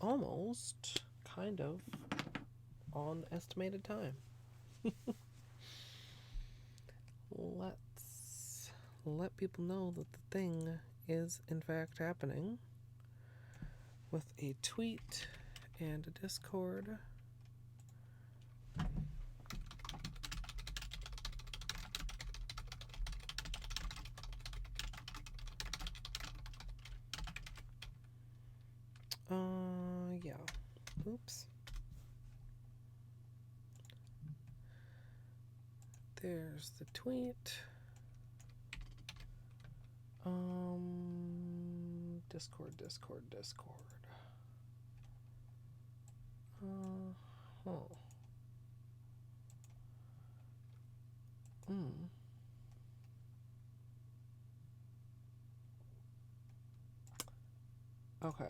almost kind of on estimated time. Let's let people know that the thing is in fact happening with a tweet and a Discord. Yeah. Oops. There's the tweet. Discord. Oh. Mm. Okay.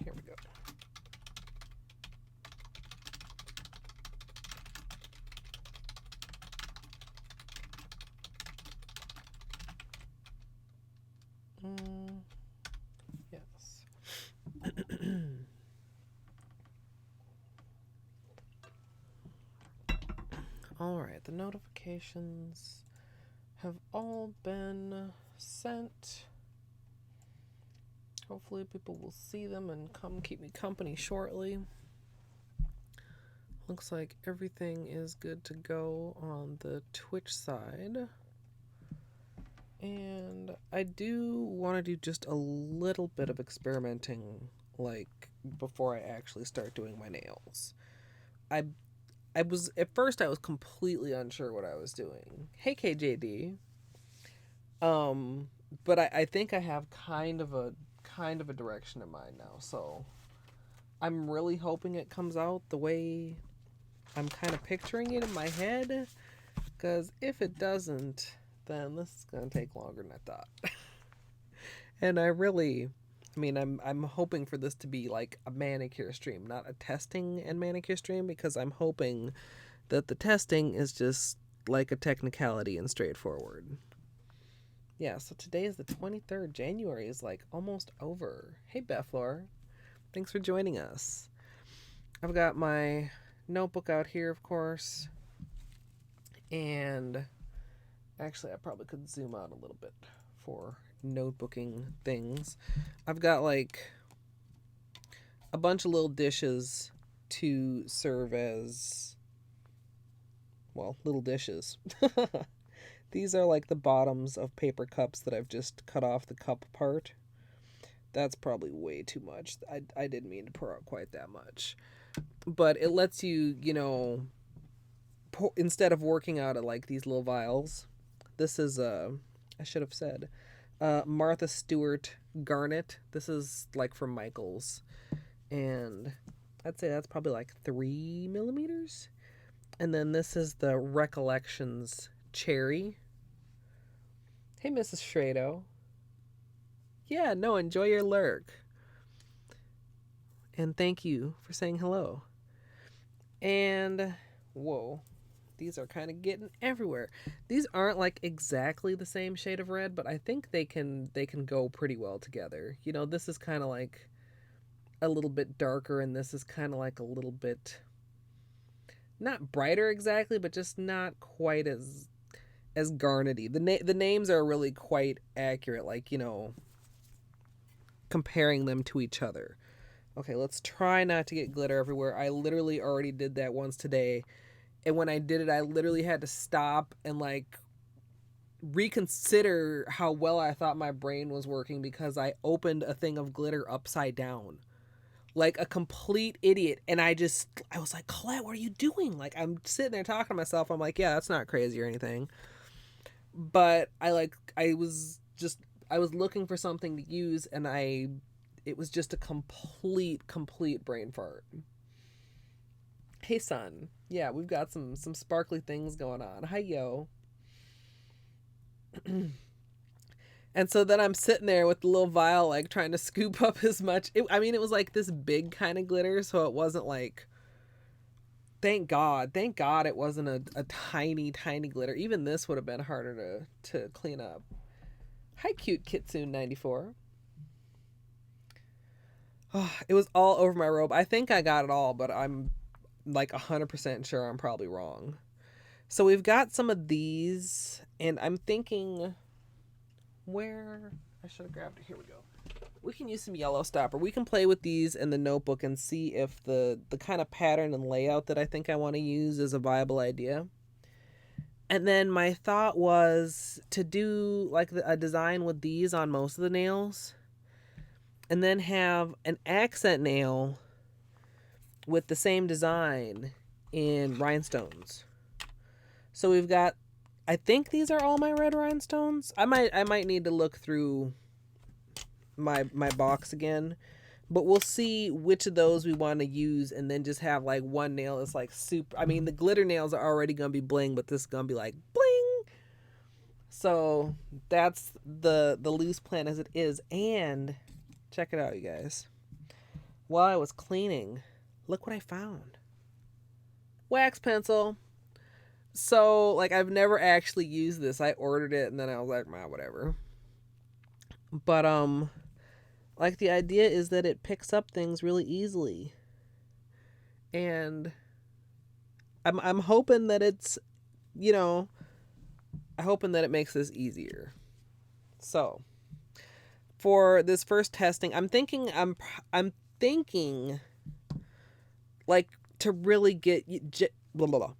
Here we go. Yes. All right. The notifications have all been sent. Hopefully, people will see them and come keep me company shortly. Looks like everything is good to go on the Twitch side. And I do want to do just a little bit of experimenting, like, before I actually start doing my nails. I I was at first I was completely unsure what I was doing. Hey KJD. Um but I think I have kind of a direction in mind now. So I'm really hoping it comes out the way I'm kind of picturing it in my head. Because if it doesn't, then this is going to take longer than I thought. And I'm hoping for this to be like a manicure stream, not a testing and manicure stream, because I'm hoping that the testing is just like a technicality and straightforward. Yeah, so today is the 23rd. January is like almost over. Hey, Bethlor. Thanks for joining us. I've got my notebook out here, of course. And actually, I probably could zoom out a little bit for notebooking things. I've got like a bunch of little dishes to serve as, well, little dishes. These are like the bottoms of paper cups that I've just cut off the cup part. That's probably way too much. I didn't mean to pour out quite that much. But it lets you, instead of working out at like these little vials, this is, I should have said, Martha Stewart Garnet. This is like from Michaels. And I'd say that's probably like 3 millimeters. And then this is the Recollections Cherry. Hey, Mrs. Shrado. Yeah, no, enjoy your lurk. And thank you for saying hello. And whoa, these are kind of getting everywhere. These aren't like exactly the same shade of red, but I think they can go pretty well together. This is kind of like a little bit darker, and this is kind of like a little bit not brighter exactly, but just not quite as garnety. The names are really quite accurate, like comparing them to each other. Okay, let's try not to get glitter everywhere. I literally already did that once today. And when I did it, I literally had to stop and like reconsider how well I thought my brain was working because I opened a thing of glitter upside down. Like a complete idiot. And I was like, Colette, what are you doing? Like, I'm sitting there talking to myself. I'm like, yeah, that's not crazy or anything. But I was looking for something to use, and it was just a complete brain fart. Hey, son. Yeah, we've got some sparkly things going on. Hi, yo. And so then I'm sitting there with the little vial, like trying to scoop up as much. It was like this big kind of glitter, so it wasn't like. Thank God, it wasn't a tiny glitter. Even this would have been harder to clean up. Hi, cute Kitsune 94. It was all over my robe. I think I got it all, but I'm like 100% sure I'm probably wrong. So we've got some of these, and I'm thinking where I should have grabbed it. Here we go. We can use some yellow stopper. We can play with these in the notebook and see if the kind of pattern and layout that I think I want to use is a viable idea. And then my thought was to do like a design with these on most of the nails, and then have an accent nail with the same design in rhinestones. So we've got, I think these are all my red rhinestones. I might need to look through my box again, but we'll see which of those we want to use, and then just have like one nail that's like super. I mean, the glitter nails are already gonna be bling, but this is gonna be like bling. So that's the loose plan as it is. And check it out, you guys. While I was cleaning, look what I found. Wax pencil. So like I've never actually used this. I ordered it and then I was like, nah, whatever. But like the idea is that it picks up things really easily. And I'm hoping that it's, you know, I'm hoping that it makes this easier. So, for this first testing, I'm thinking like to really get blah, blah, blah.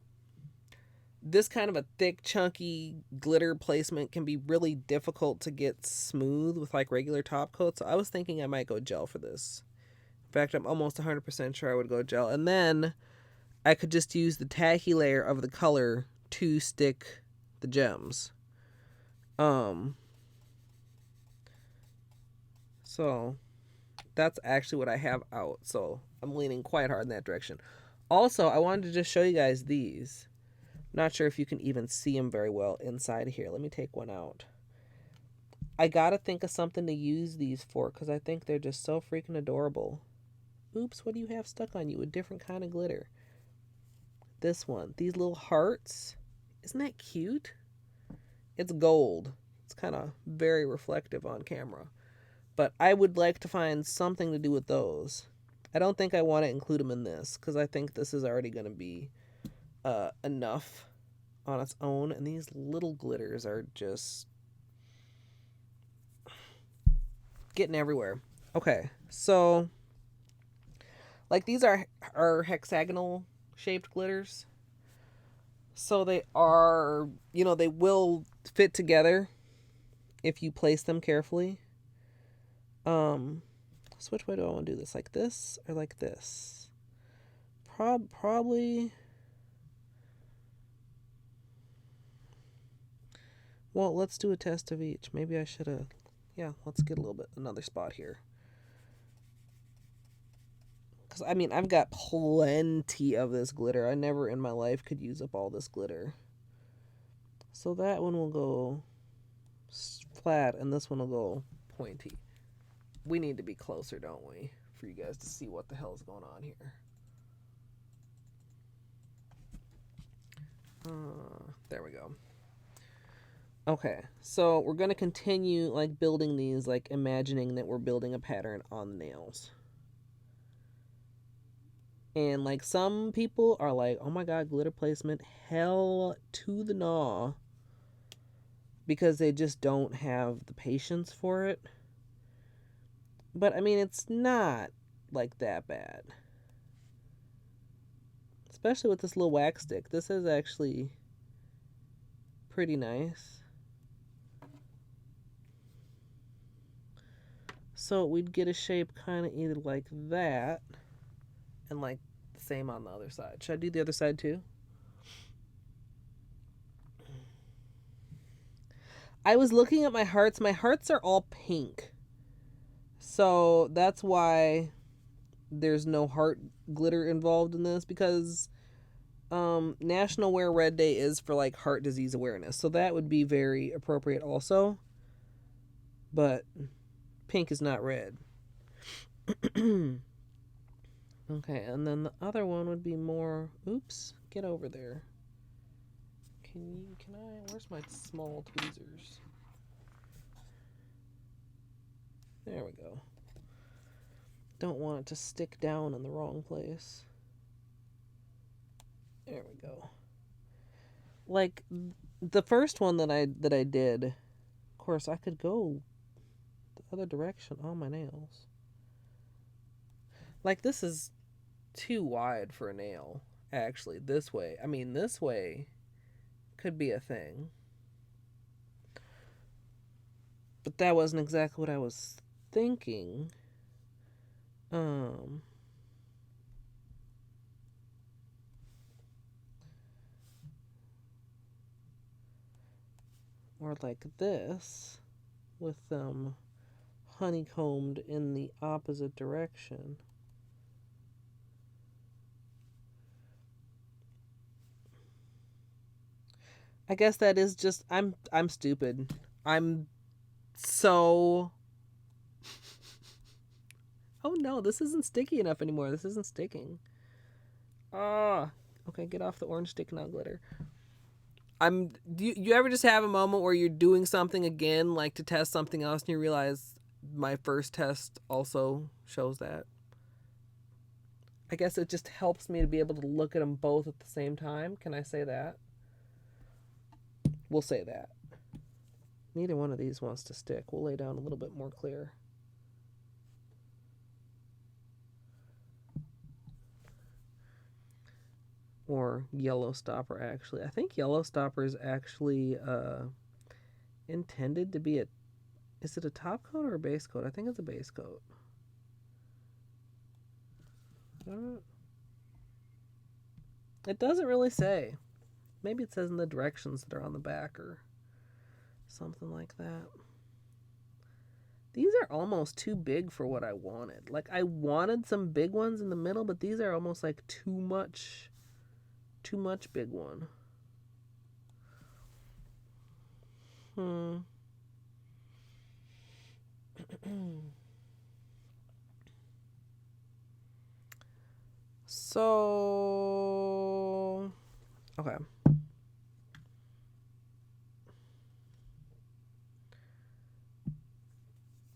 This kind of a thick, chunky glitter placement can be really difficult to get smooth with like regular top coat. So I was thinking I might go gel for this. In fact, I'm almost 100% sure I would go gel. And then I could just use the tacky layer of the color to stick the gems. So that's actually what I have out. So I'm leaning quite hard in that direction. Also, I wanted to just show you guys these. Not sure if you can even see them very well inside here. Let me take one out. I gotta think of something to use these for because I think they're just so freaking adorable. Oops, what do you have stuck on you? A different kind of glitter. This one. These little hearts. Isn't that cute? It's gold. It's kind of very reflective on camera. But I would like to find something to do with those. I don't think I want to include them in this because I think this is already going to be enough on its own. And these little glitters are just getting everywhere. Okay, so like these are hexagonal shaped glitters. So they are, you know, they will fit together if you place them carefully. So which way do I want to do this? Like this or like this? Probably. Well, let's do a test of each. Maybe I should have. Yeah, let's get a little bit another spot here. Because I mean, I've got plenty of this glitter. I never in my life could use up all this glitter. So that one will go flat, and this one will go pointy. We need to be closer, don't we? For you guys to see what the hell is going on here. There we go. Okay, so we're going to continue like building these, like imagining that we're building a pattern on the nails. And like some people are like, oh my god, glitter placement, hell to the gnaw. Because they just don't have the patience for it. But I mean, it's not like that bad. Especially with this little wax stick. This is actually pretty nice. So we'd get a shape kind of either like that and like the same on the other side. Should I do the other side too? I was looking at my hearts. My hearts are all pink. So that's why there's no heart glitter involved in this, because National Wear Red Day is for like heart disease awareness. So that would be very appropriate also. But pink is not red. Okay, and then the other one would be more, oops, get over there. Can I, where's my small tweezers? There we go. Don't want it to stick down in the wrong place. There we go. Like the first one that I did, of course I could go the other direction on my nails. Like this is too wide for a nail, actually. This way. I mean, this way could be a thing. But that wasn't exactly what I was thinking. Or like this, with them honeycombed in the opposite direction. I guess that is just I'm stupid. I'm so Oh no, this isn't sticky enough anymore. This isn't sticking. Ah. Okay, get off the orange stick now, glitter. Do you ever just have a moment where you're doing something again, like to test something else, and you realize my first test also shows that? I guess it just helps me to be able to look at them both at the same time. Can I say that? We'll say that. Neither one of these wants to stick. We'll lay down a little bit more clear. Or yellow stopper, actually. I think yellow stopper is actually intended to be a... Is it a top coat or a base coat? I think it's a base coat. It doesn't really say. Maybe it says in the directions that are on the back or something like that. These are almost too big for what I wanted. Like, I wanted some big ones in the middle, but these are almost like too much big one. So, okay.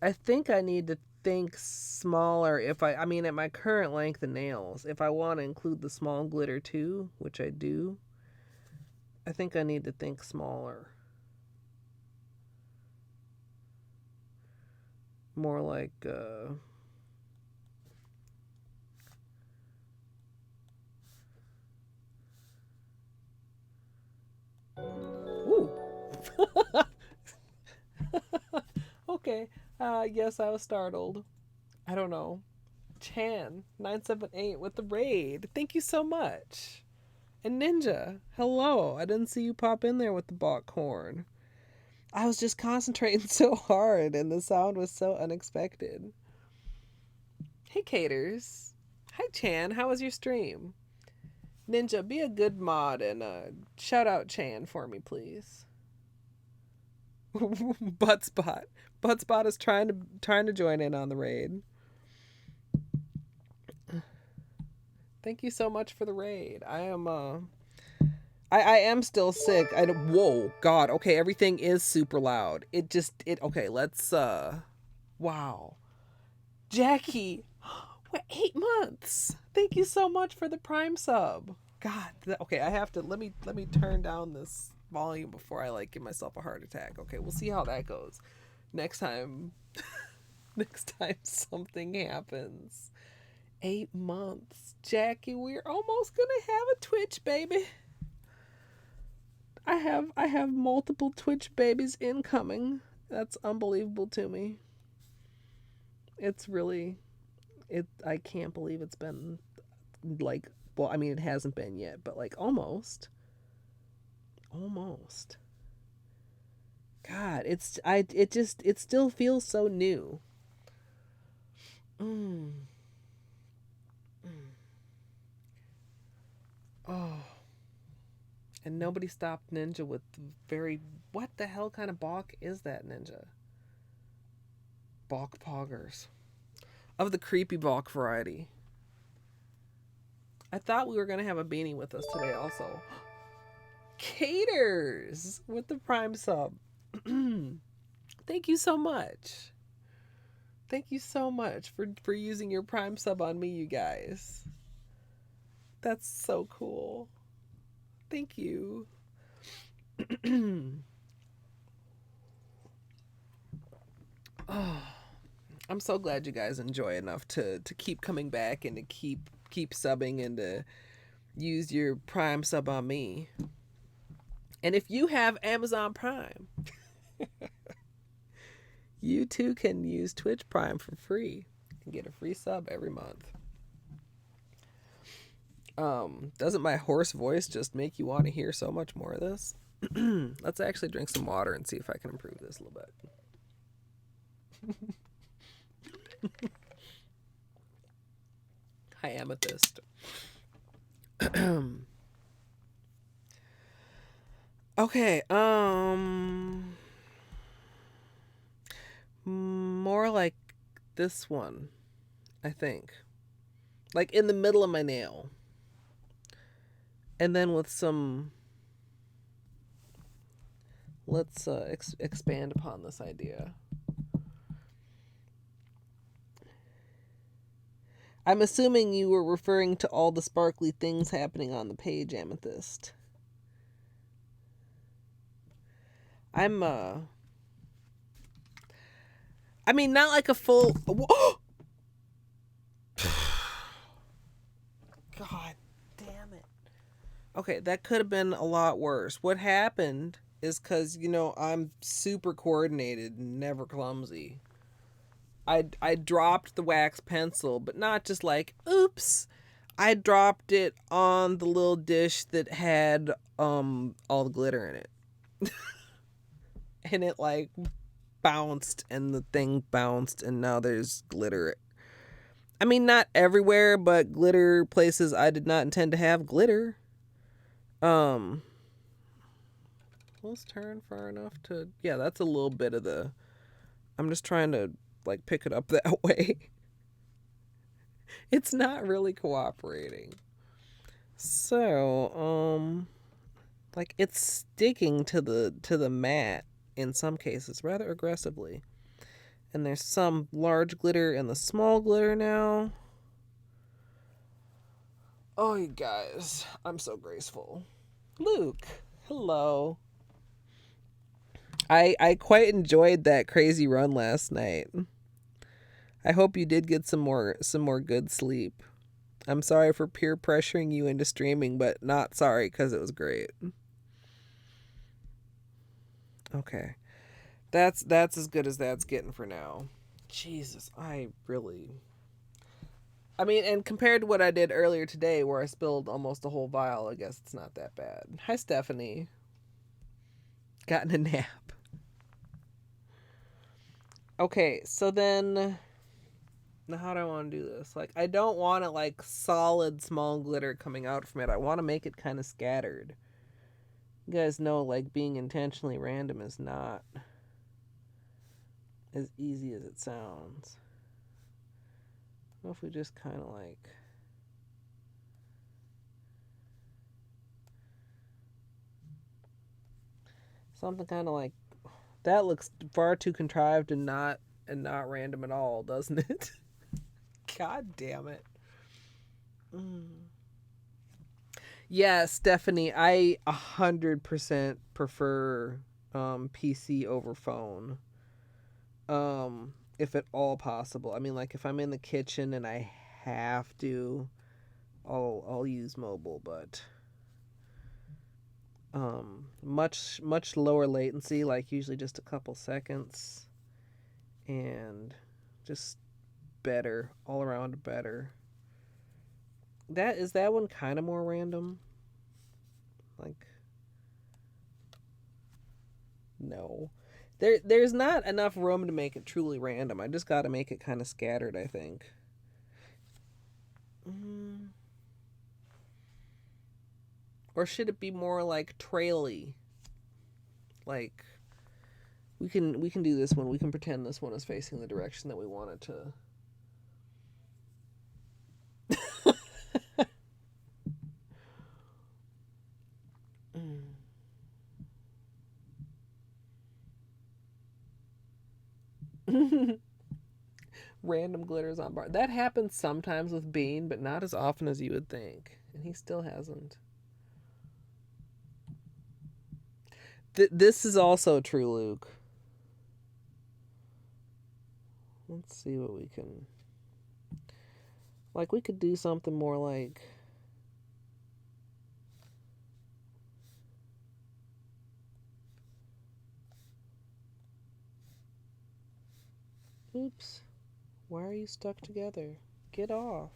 I think I need to think smaller if I mean, at my current length of nails, if I want to include the small glitter too, which I do, I think I need to think smaller. More like, ooh. Okay. Yes, I was startled. I don't know. Chan 978 with the raid. Thank you so much. And Ninja, hello. I didn't see you pop in there with the bok horn. I was just concentrating so hard and the sound was so unexpected. Hey Caters. Hi Chan, how was your stream? Ninja, be a good mod and shout out Chan for me, please. Buttspot. Buttspot is trying to join in on the raid. Thank you so much for the raid. I am still sick. Whoa, God. Okay, everything is super loud. Okay, let's wow. Jackie, what, 8 months? Thank you so much for the Prime sub. God, okay, I have to let me turn down this volume before I like give myself a heart attack. Okay, we'll see how that goes. Next time something happens. 8 months. Jackie, we're almost gonna have a Twitch baby. I have multiple Twitch babies incoming. That's unbelievable to me. It's really I can't believe it's been like, well, I mean it hasn't been yet, but like almost. Almost. God, it still feels so new. Oh. And nobody stopped Ninja with very... What the hell kind of balk is that, Ninja? Balk poggers. Of the creepy balk variety. I thought we were going to have a beanie with us today also. Caters with the Prime sub. Thank you so much. Thank you so much for using your Prime sub on me, you guys. That's so cool. Thank you. Oh, I'm so glad you guys enjoy enough to keep coming back and to keep subbing and to use your Prime sub on me. And if you have Amazon Prime, you too can use Twitch Prime for free and get a free sub every month. Doesn't my hoarse voice just make you want to hear so much more of this? Let's actually drink some water and see if I can improve this a little bit. Hi, Amethyst. Okay, more like this one, I think. Like in the middle of my nail. And then with some... Let's expand upon this idea. I'm assuming you were referring to all the sparkly things happening on the page, Amethyst. I mean, not like a full... God damn it. Okay, that could have been a lot worse. What happened is because, you know, I'm super coordinated and never clumsy. I dropped the wax pencil, but not just like, oops. I dropped it on the little dish that had all the glitter in it. And it like bounced and the thing bounced and now there's glitter. I mean, not everywhere, but glitter places I did not intend to have glitter. Let's turn far enough to... Yeah, that's a little bit of the... I'm just trying to, like, pick it up that way. It's not really cooperating. So, like, it's sticking to the mat in some cases rather aggressively. And there's some large glitter and the small glitter now. Oh, you guys, I'm so graceful. Luke, hello. I quite enjoyed that crazy run last night. I hope you did get some more good sleep. I'm sorry for peer pressuring you into streaming, but not sorry because it was great. Okay. That's as good as that's getting for now. Jesus, I mean, and compared to what I did earlier today where I spilled almost a whole vial, I guess it's not that bad. Hi, Stephanie. Gotten a nap. Okay, so then... Now, how do I want to do this? Like, I don't want it, like, solid small glitter coming out from it. I want to make it kind of scattered. You guys know, like, being intentionally random is not as easy as it sounds. What if we just kind of, like... Something kind of like... That looks far too contrived and not random at all, doesn't it? God damn it. Yeah, Stephanie, I 100% prefer PC over phone. If at all possible. I mean, like, if I'm in the kitchen and I have to, I'll use mobile, but much lower latency, like usually just a couple seconds, and just better, all around better. Is that one kind of more random? Like, no. There's not enough room to make it truly random. I just got to make it kind of scattered, I think. Or should it be more like traily? Like, we can do this one. We can pretend this one is facing the direction that we want it to. Random glitters on bar. That happens sometimes with Bean, but not as often as you would think. And he still hasn't. This is also true, Luke. Let's see what we can... Like, we could do something more like... Oops. Why are you stuck together? Get off.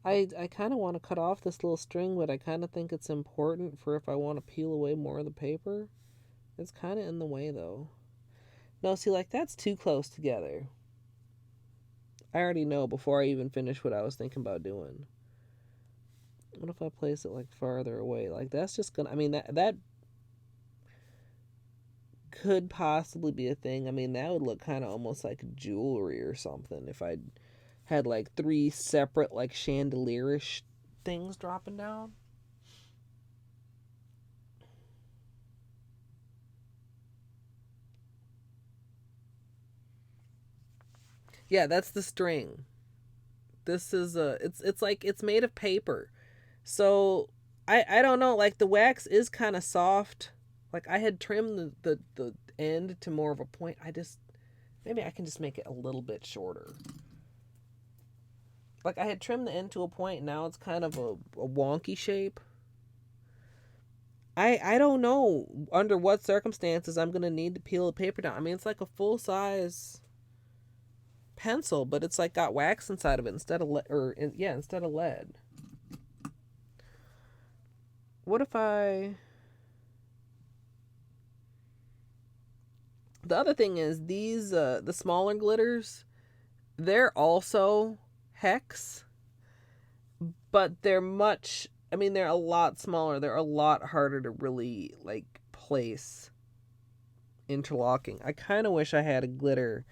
I kind of want to cut off this little string, but I kind of think it's important for if I want to peel away more of the paper. It's kind of in the way, though. No, see, like, that's too close together. I already know before I even finish what I was thinking about doing. What if I place it, like, farther away? Like, that's just gonna... I mean, that could possibly be a thing. I mean, that would look kind of almost like jewelry or something if I had like 3 separate like chandelierish things dropping down. Yeah, that's the string. This is it's like it's made of paper. So I don't know, like the wax is kind of soft. Like I had trimmed the end to more of a point. Maybe I can just make it a little bit shorter. Like I had trimmed the end to a point, now it's kind of a wonky shape. I don't know under what circumstances I'm gonna need to peel the paper down. I mean, it's like a full size pencil, but it's like got wax inside of it instead of instead of lead. What if I... The other thing is these the smaller glitters, they're also hex, but they're much... I mean, they're a lot smaller. They're a lot harder to really like place interlocking. I kind of wish I had a glitter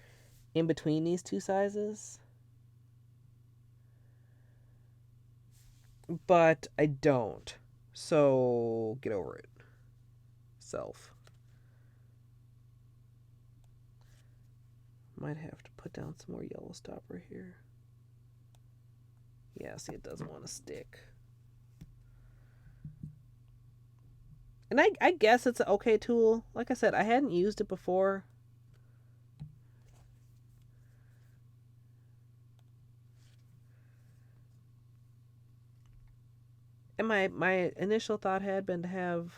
in between these two sizes, but I don't. So get over it, self. Might have to put down some more yellow stopper here. Yeah, see, it doesn't want to stick. And I guess it's an okay tool. Like I said, I hadn't used it before. And my initial thought had been to have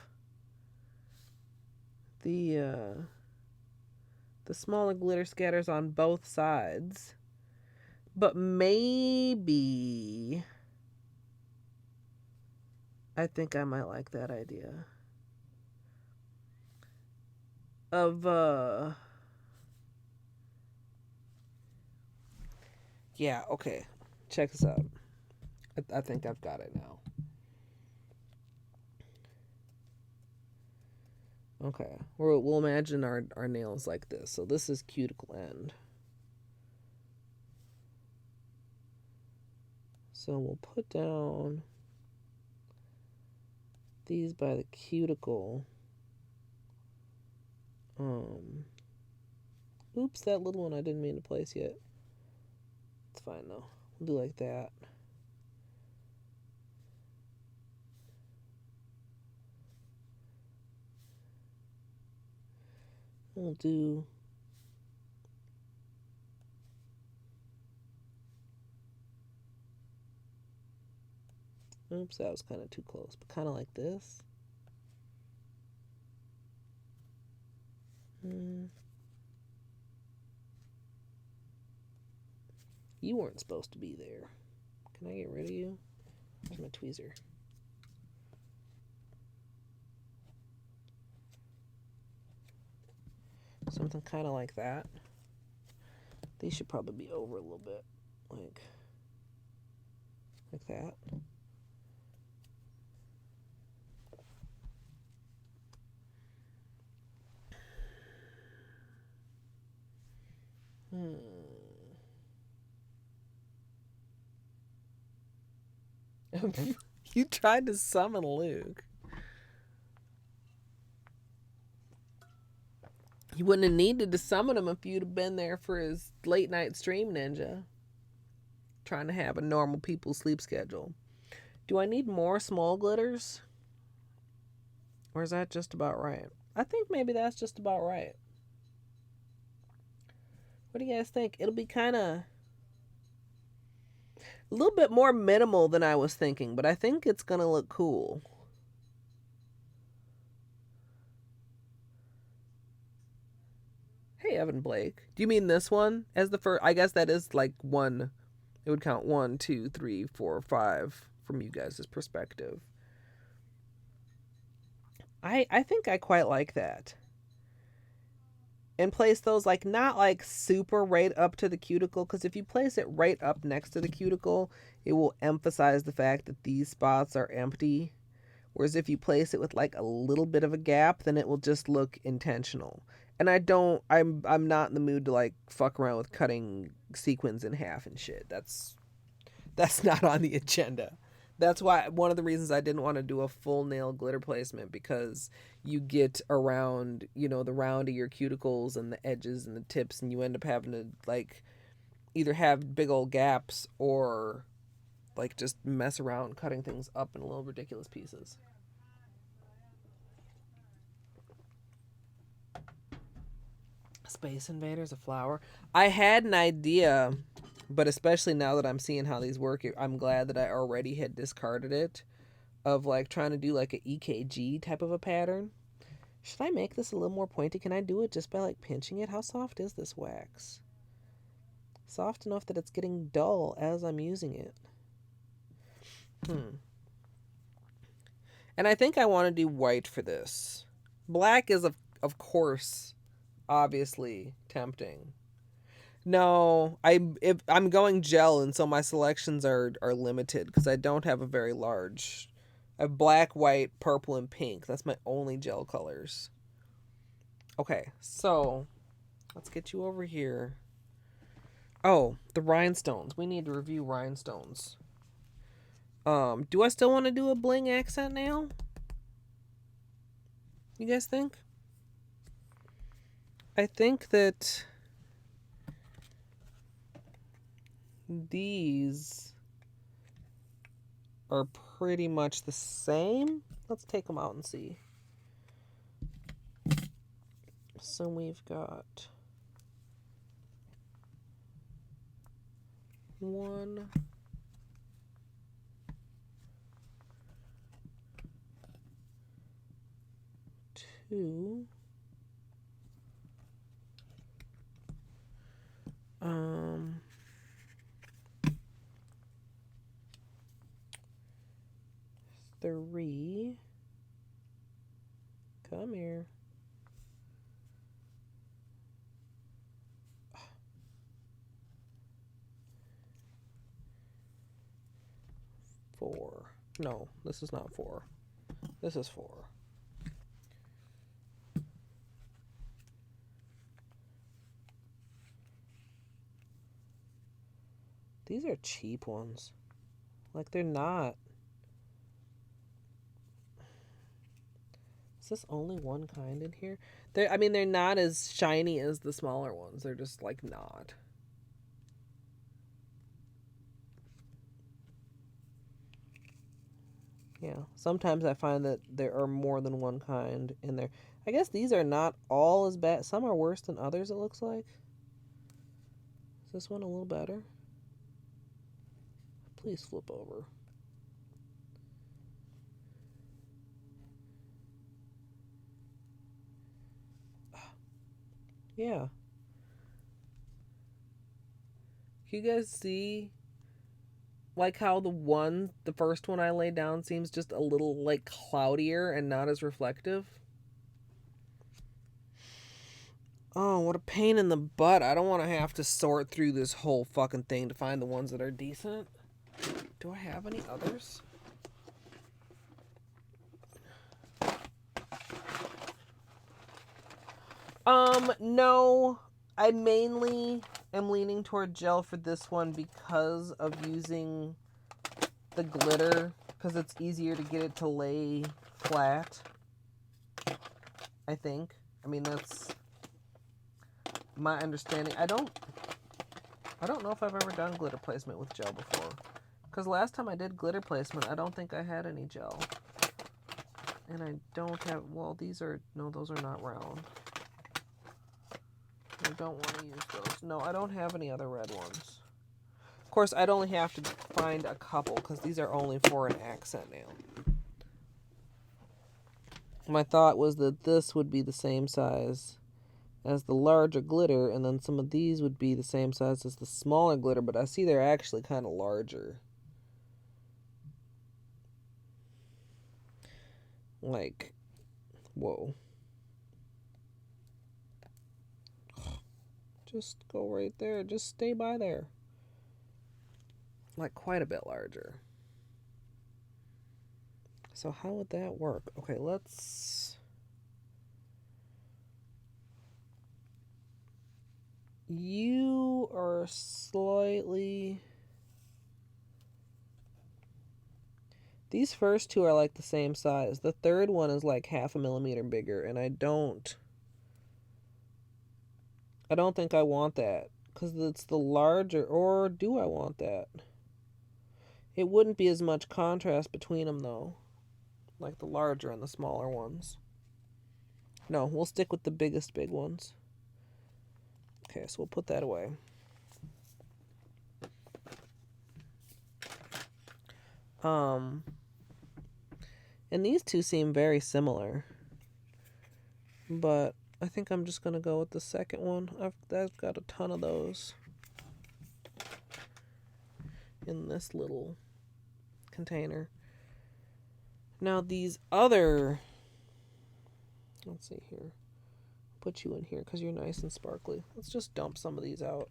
the smaller glitter scatters on both sides. But maybe I think I might like that idea. Of yeah, okay. Check this out. I think I've got it now. Okay. We'll imagine our nails like this. So this is cuticle end. So we'll put down these by the cuticle. Oops, that little one I didn't mean to place yet. It's fine though. We'll do like that. We'll do oops, that was kind of too close, but kind of like this. You weren't supposed to be there. Can I get rid of you? Where's my tweezer? Something kind of like that. These should probably be over a little bit. Like that. You tried to summon Luke. You wouldn't have needed to summon him if you'd have been there for his late night stream, Ninja. Trying to have a normal people's sleep schedule. Do I need more small glitters? Or is that just about right? I think maybe that's just about right. What do you guys think? It'll be kind of a little bit more minimal than I was thinking, but I think it's going to look cool. Hey, Evan Blake. Do you mean this one as the first? I guess that is like one. It would count 1, 2, 3, 4, 5 from you guys' perspective. I think I quite like that. And place those like not like super right up to the cuticle, because if you place it right up next to the cuticle, it will emphasize the fact that these spots are empty. Whereas if you place it with like a little bit of a gap, then it will just look intentional. And I'm not in the mood to like fuck around with cutting sequins in half and shit. That's not on the agenda. That's why one of the reasons I didn't want to do a full nail glitter placement, because you get around, the round of your cuticles and the edges and the tips, and you end up having to like either have big old gaps or like just mess around cutting things up in little ridiculous pieces. Space Invaders, a flower. I had an idea, but especially now that I'm seeing how these work, I'm glad that I already had discarded it, of like trying to do like an EKG type of a pattern. Should I make this a little more pointy? Can I do it just by like pinching it? How soft is this wax? Soft enough that it's getting dull as I'm using it. And I think I want to do white for this. Black is, of course, obviously tempting. No, I'm going gel, and so my selections are limited because I don't have a very large. I have black, white, purple, and pink. That's my only gel colors. Okay, so let's get you over here. Oh, the rhinestones. We need to review rhinestones. Do I still want to do a bling accent nail? You guys think? I think that these are pretty much the same. Let's take them out and see. So we've got 1, 2, 3. Come here. 4. No, this is not 4. This is 4. These are cheap ones. Like, they're not. Is this only one kind in here? They're not as shiny as the smaller ones. They're just, like, not. Yeah, sometimes I find that there are more than one kind in there. I guess these are not all as bad. Some are worse than others, it looks like. Is this one a little better? Please flip over. Yeah. Can you guys see like how the first one I laid down seems just a little like cloudier and not as reflective? Oh, what a pain in the butt. I don't want to have to sort through this whole fucking thing to find the ones that are decent. Do I have any others? No. I mainly am leaning toward gel for this one because of using the glitter, because it's easier to get it to lay flat, I think. I mean, that's my understanding, I don't know if I've ever done glitter placement with gel before. Because last time I did glitter placement, I don't think I had any gel. And I don't have, well, these are, no, those are not round. I don't want to use those. No, I don't have any other red ones. Of course, I'd only have to find a couple because these are only for an accent nail. My thought was that this would be the same size as the larger glitter, and then some of these would be the same size as the smaller glitter, but I see they're actually kind of larger. Like, whoa. Just go right there. Just stay by there. Like, quite a bit larger. So how would that work? Okay, let's... You are slightly... These first two are like the same size. The third one is like 0.5 millimeter bigger, and I don't think I want that because it's the larger, or do I want that? It wouldn't be as much contrast between them though, like the larger and the smaller ones. No, we'll stick with the biggest big ones. Okay, so we'll put that away. And these two seem very similar, but I think I'm just gonna go with the second one. I've got a ton of those in this little container. Now these other, let's see here, put you in here because you're nice and sparkly. Let's just dump some of these out.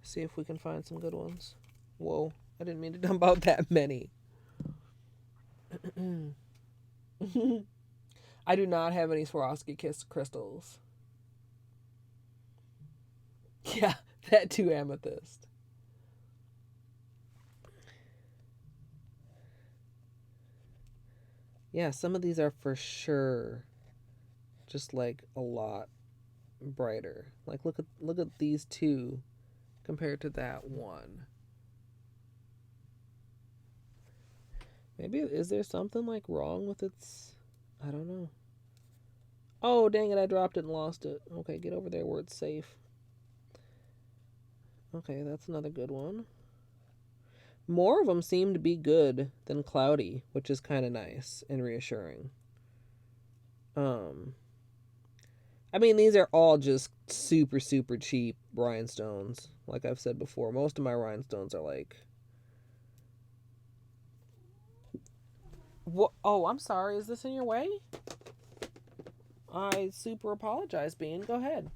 See if we can find some good ones. Whoa, I didn't mean to dump out that many. I do not have any Swarovski crystals. Yeah, that too, amethyst. Yeah, some of these are for sure just like a lot brighter. Like look at these two compared to that one. Maybe is there something like wrong with its, I don't know. Oh, dang it, I dropped it and lost it. Okay, get over there where it's safe. Okay, that's another good one. More of them seem to be good than cloudy, which is kind of nice and reassuring. I mean, these are all just super, super cheap rhinestones. Like I've said before, most of my rhinestones are like... What? Oh, I'm sorry. Is this in your way? I super apologize, Bean. Go ahead.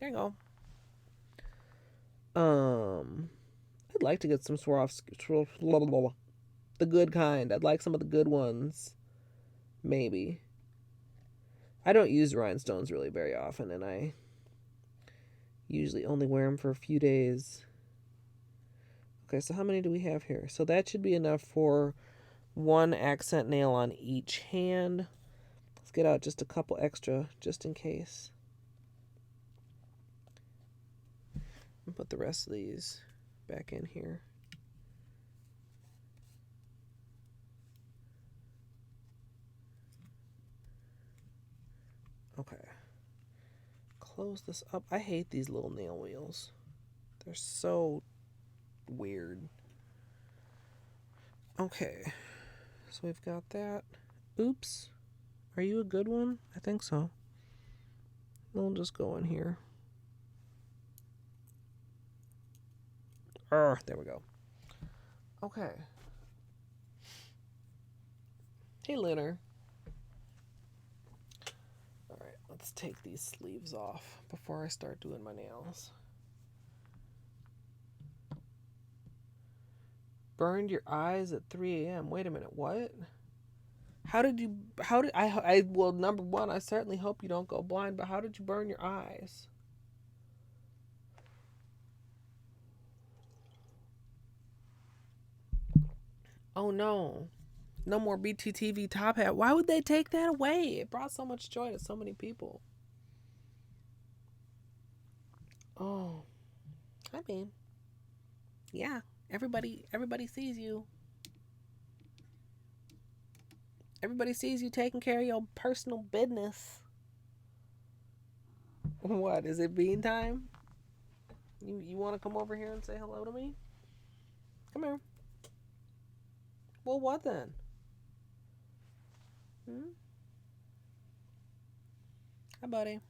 There you go. I'd like to get some Swarovski, the good kind. I'd like some of the good ones. Maybe. I don't use rhinestones really very often, and I usually only wear them for a few days. Okay, so how many do we have here? So that should be enough for one accent nail on each hand. Let's get out just a couple extra, just in case. And put the rest of these back in here. Okay. Close this up. I hate these little nail wheels. They're so weird. Okay. So we've got that. Oops. Are you a good one? I think so. We'll just go in here. There we go. Okay. Hey, Lunar. Alright, let's take these sleeves off before I start doing my nails. Burned your eyes at 3 a.m. Wait a minute, what? Well, number one, I certainly hope you don't go blind, but how did you burn your eyes? Oh no. No more BTTV Top Hat. Why would they take that away? It brought so much joy to so many people. Oh, I mean, yeah. Everybody sees you. Everybody sees you taking care of your personal business. What is it? Bean time? You want to come over here and say hello to me? Come here. Well, what then? Hmm? Hi, buddy.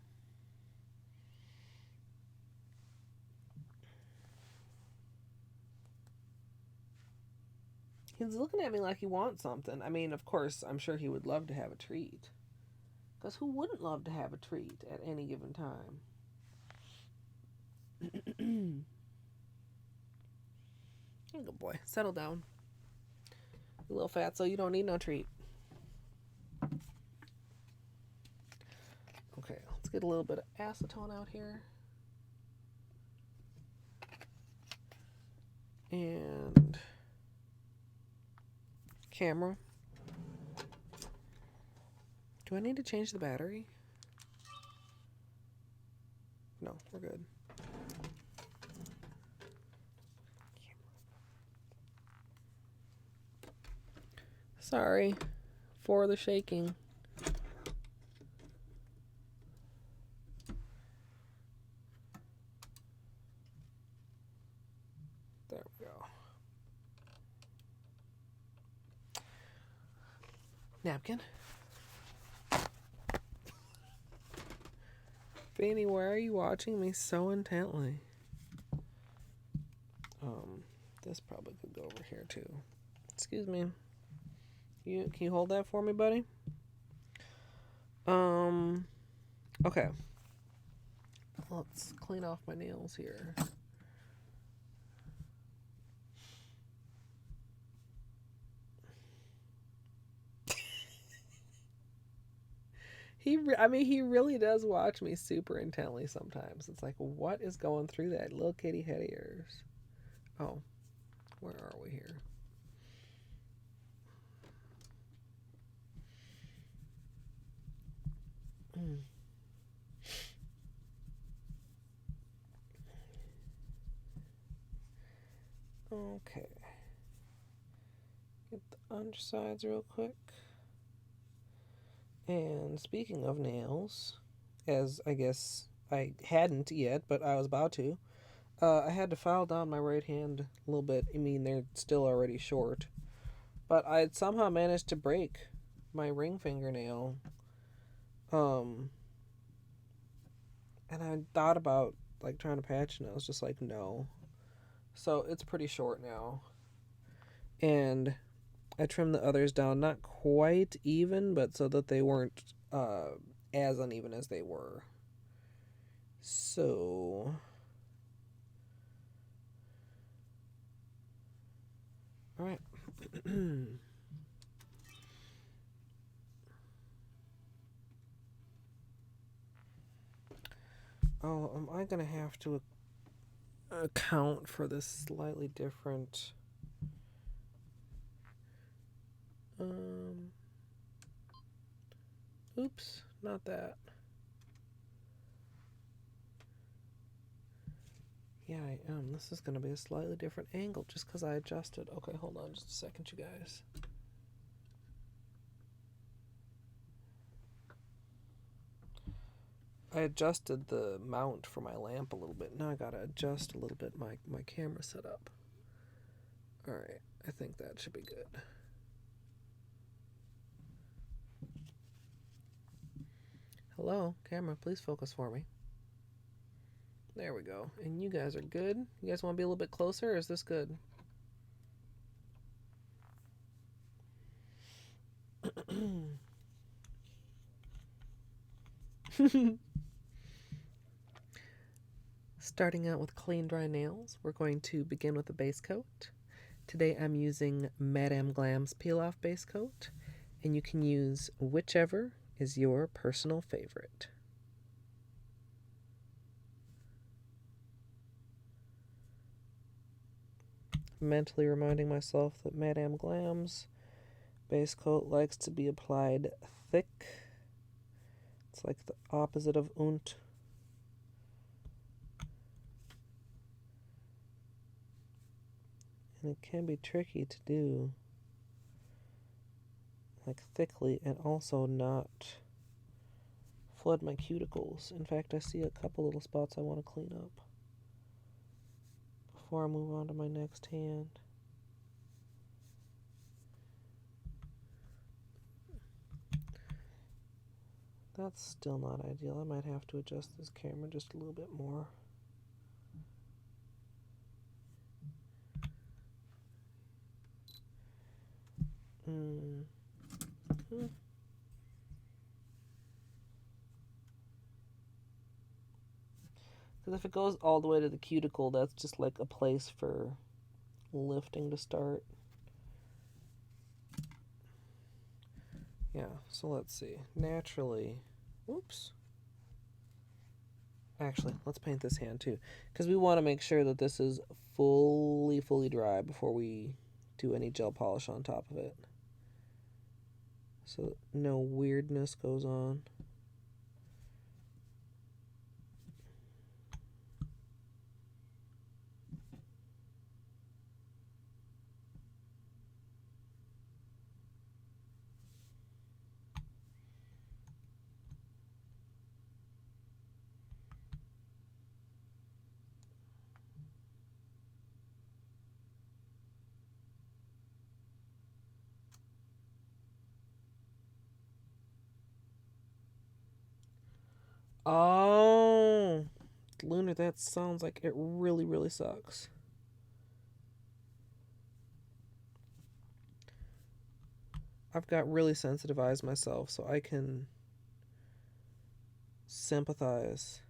He's looking at me like he wants something. I mean, of course, I'm sure he would love to have a treat. Because who wouldn't love to have a treat at any given time? Good boy. Settle down. You little fat, so you don't need no treat. Okay, let's get a little bit of acetone out here. And camera. Do I need to change the battery? No, we're good. Sorry for the shaking. There we go. Napkin. Fanny, why are you watching me so intently? This probably could go over here too. Excuse me. Can you hold that for me, buddy? Okay. Let's clean off my nails here. He really does watch me super intently sometimes. It's like, what is going through that little kitty head of yours? Oh, where are we here? Okay. Get the undersides real quick. And speaking of nails, as I guess I hadn't yet, but I was about to, I had to file down my right hand a little bit. I mean, they're still already short. But I had somehow managed to break my ring fingernail. And I thought about like trying to patch it, and I was just like, no. So it's pretty short now. And I trimmed the others down, not quite even, but so that they weren't as uneven as they were. So, all right. Oh, am I gonna have to account for this slightly different? Oops, not that. Yeah, I am. This is gonna be a slightly different angle just because I adjusted. Okay, hold on just a second, you guys. I adjusted the mount for my lamp a little bit. Now I gotta adjust a little bit my camera setup. Alright, I think that should be good. Hello, camera, please focus for me. There we go. And you guys are good? You guys want to be a little bit closer, or is this good? Starting out with clean, dry nails, we're going to begin with a base coat. Today I'm using Madame Glam's Peel Off Base Coat, and you can use whichever is your personal favorite. Mentally reminding myself that Madame Glam's Base coat likes to be applied thick. It's like the opposite of und. And it can be tricky to do like thickly and also not flood my cuticles. In fact, I see a couple little spots I want to clean up before I move on to my next hand. That's still not ideal. I might have to adjust this camera just a little bit more. Because if it goes all the way to the cuticle, that's just like a place for lifting to start. Yeah, so let's see. Naturally, whoops. Actually, let's paint this hand too, because we want to make sure that this is fully dry before we do any gel polish on top of it, so no weirdness goes on. Oh, Lunar, that sounds like it really sucks. I've got really sensitive eyes myself, so I can sympathize.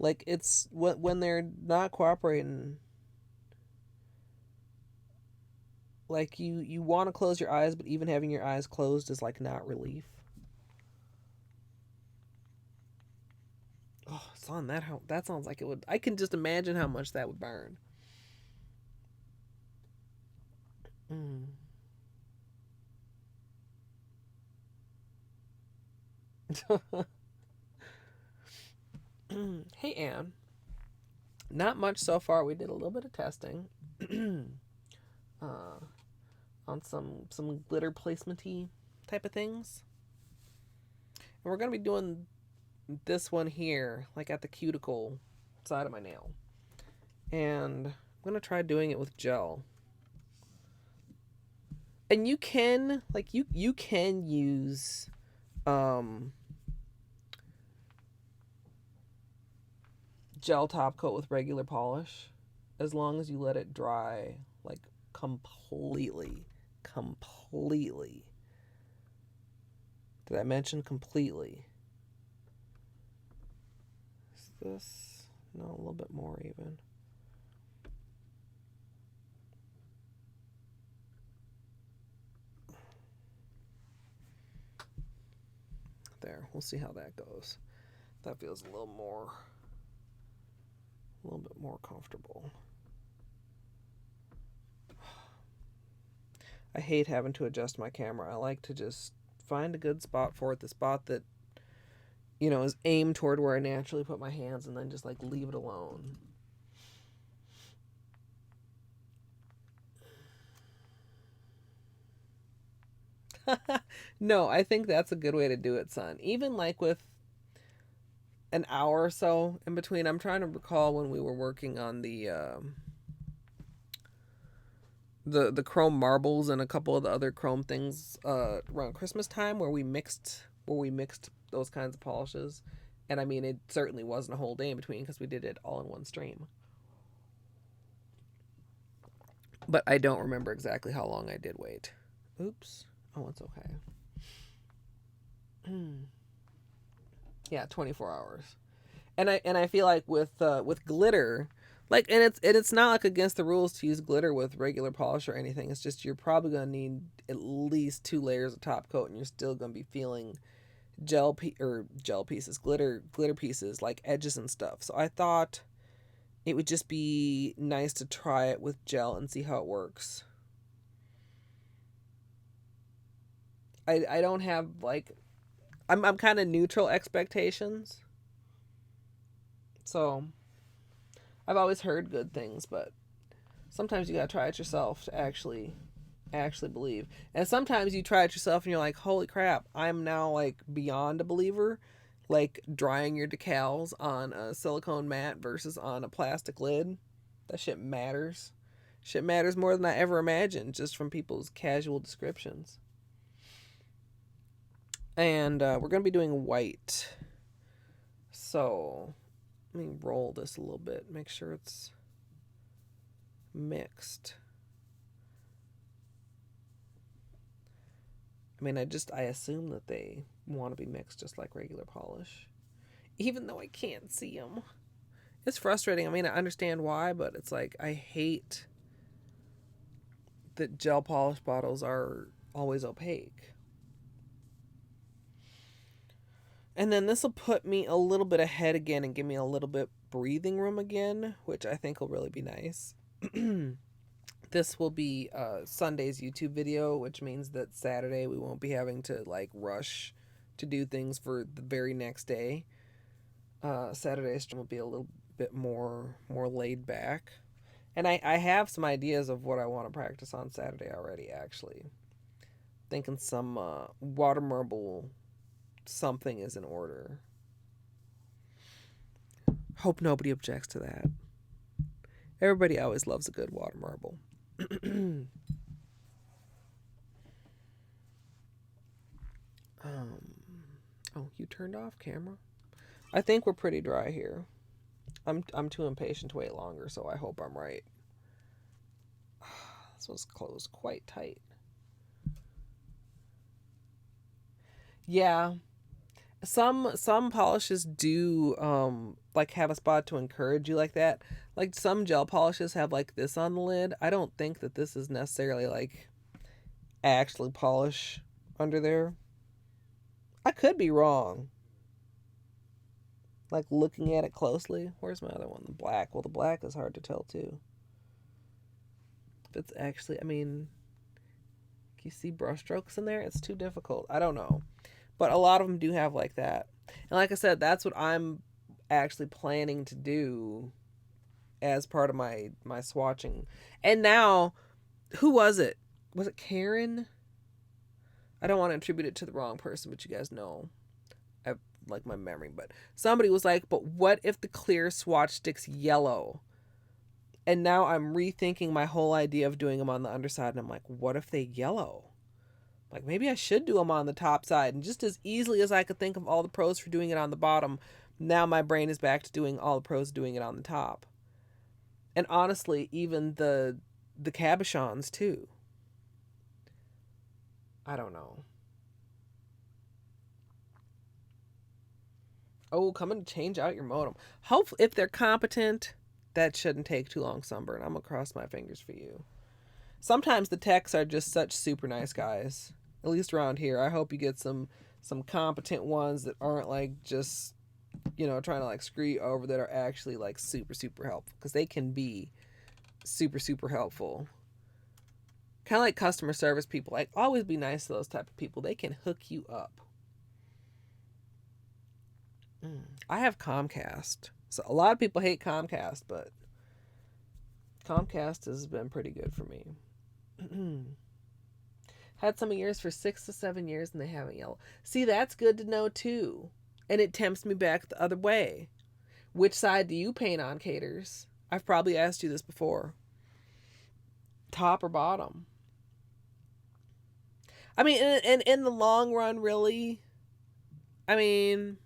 Like, it's when they're not cooperating, like you want to close your eyes, but even having your eyes closed is like not relief. Oh, son, that sounds like it would. I can just imagine how much that would burn. Hey, Anne. Not much so far. We did a little bit of testing on some glitter placement-y type of things, and we're gonna be doing this one here, like at the cuticle side of my nail, and I'm gonna try doing it with gel. And you can you can use gel top coat with regular polish as long as you let it dry like completely. Did I mention completely? Is this no, a little bit more even? There, we'll see how that goes. That feels a little bit more comfortable. I hate having to adjust my camera. I like to just find a good spot for it, the spot that, you know, is aimed toward where I naturally put my hands, and then just like leave it alone. No, I think that's a good way to do it, son. Even like with an hour or so in between. I'm trying to recall when we were working on the chrome marbles and a couple of the other chrome things around Christmas time where we mixed those kinds of polishes. And I mean, it certainly wasn't a whole day in between because we did it all in one stream. But I don't remember exactly how long I did wait. Oops. Oh, it's okay. Yeah, 24 hours. And I feel like with glitter, like, and it's not like against the rules to use glitter with regular polish or anything. It's just you're probably gonna need at least 2 layers of top coat, and you're still gonna be feeling gel pieces, glitter pieces, like edges and stuff. So I thought it would just be nice to try it with gel and see how it works. I don't have like I'm kind of neutral expectations. So I've always heard good things, but sometimes you gotta try it yourself to actually believe. And sometimes you try it yourself and you're like, holy crap, I'm now like beyond a believer. Like drying your decals on a silicone mat versus on a plastic lid. That shit matters. Shit matters more than I ever imagined just from people's casual descriptions. And we're going to be doing white. So let me roll this a little bit. Make sure it's mixed. I mean, I assume that they want to be mixed just like regular polish. Even though I can't see them. It's frustrating. I mean, I understand why, but it's like I hate that gel polish bottles are always opaque. And then this will put me a little bit ahead again and give me a little bit breathing room again, which I think will really be nice. This will be Sunday's YouTube video, which means that Saturday we won't be having to like rush to do things for the very next day. Saturday's stream will be a little bit more laid back. And I have some ideas of what I want to practice on Saturday already, actually. Thinking some water marble something is in order. Hope nobody objects to that. Everybody always loves a good water marble. Oh, you turned off camera? I think we're pretty dry here. I'm too impatient to wait longer, so I hope I'm right. This was closed quite tight. Yeah. Some polishes do like have a spot to encourage you like that. Like some gel polishes have like this on the lid. I don't think that this is necessarily like actually polish under there. I could be wrong. Like looking at it closely. Where's my other one? The black. Well, the black is hard to tell too. If it's actually, I mean, can you see brush strokes in there? It's too difficult. I don't know. But a lot of them do have like that. And like I said, that's what I'm actually planning to do as part of my swatching. And now, who was it? Was it Karen? I don't want to attribute it to the wrong person, but you guys know I have like my memory. But somebody was like, but what if the clear swatch sticks yellow? And now I'm rethinking my whole idea of doing them on the underside. And I'm like, what if they yellow? Like, maybe I should do them on the top side. And just as easily as I could think of all the pros for doing it on the bottom, now my brain is back to doing all the pros doing it on the top. And honestly, even the cabochons too. I don't know. Oh, coming to change out your modem. Hopefully, if they're competent, that shouldn't take too long, Sunburn. I'm going to cross my fingers for you. Sometimes the techs are just such super nice guys. At least around here. I hope you get some competent ones that aren't like just, trying to like screw you over, that are actually like super, super helpful. Because they can be super, super helpful. Kind of like customer service people. Like, always be nice to those type of people. They can hook you up. I have Comcast. So a lot of people hate Comcast, but Comcast has been pretty good for me. Had some of yours for 6 to 7 years and they haven't yellowed. See, that's good to know too. And it tempts me back the other way. Which side do you paint on, Caters? I've probably asked you this before. Top or bottom? I mean, in the long run, really, I mean,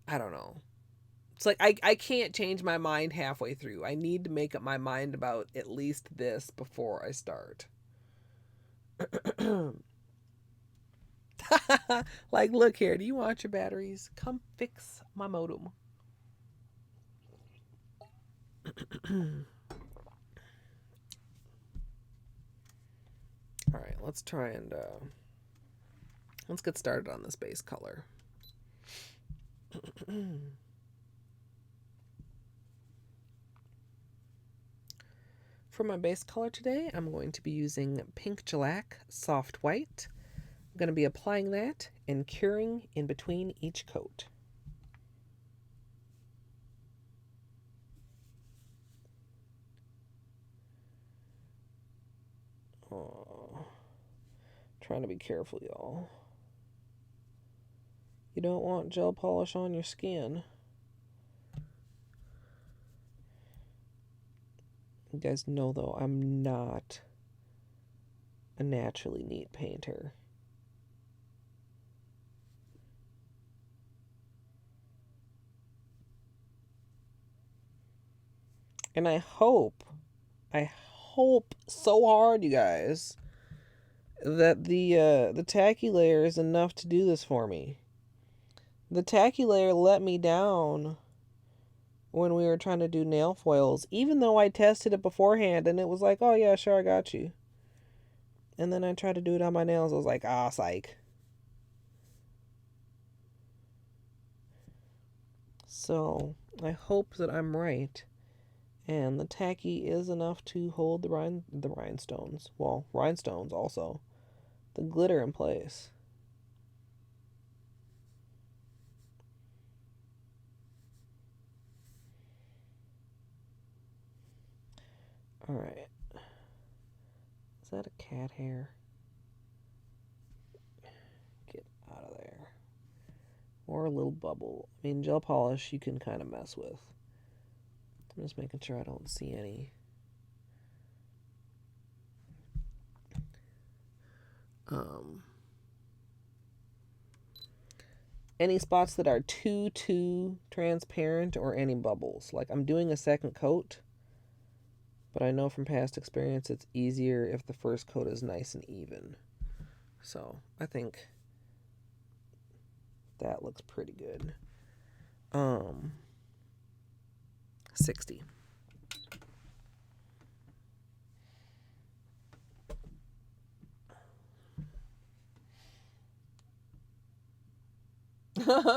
I don't know. It's like I can't change my mind halfway through. I need to make up my mind about at least this before I start. Like, look here, do you want your batteries? Come fix my modem. All right, let's try and let's get started on this base color. For my base color today, I'm going to be using Pink Shellac Soft White. I'm going to be applying that and curing in between each coat. Oh, trying to be careful, y'all. You don't want gel polish on your skin. You guys know, though, I'm not a naturally neat painter. And I hope so hard, you guys, that the tacky layer is enough to do this for me. The tacky layer let me down when we were trying to do nail foils, even though I tested it beforehand and it was like, oh yeah, sure, I got you. And then I tried to do it on my nails. I was like, ah, psych. So I hope that I'm right. And the tacky is enough to hold the rhinestones. Well, rhinestones also. The glitter in place. Alright. Is that a cat hair? Get out of there. Or a little bubble. I mean, gel polish you can kind of mess with. I'm just making sure I don't see any. Any spots that are too transparent or any bubbles. Like I'm doing a second coat, but I know from past experience it's easier if the first coat is nice and even. So I think that looks pretty good. 60.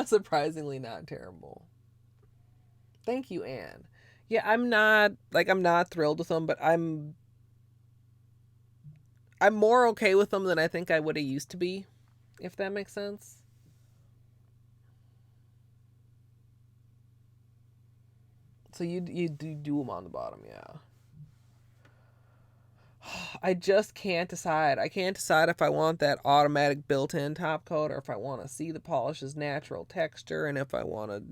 Surprisingly not terrible. Thank you, Anne. Yeah, I'm not thrilled with them, but I'm more okay with them than I think I would have used to be, if that makes sense. So you do them on the bottom, yeah. I just can't decide. I can't decide if I want that automatic built-in top coat or if I want to see the polish's natural texture and if I want to.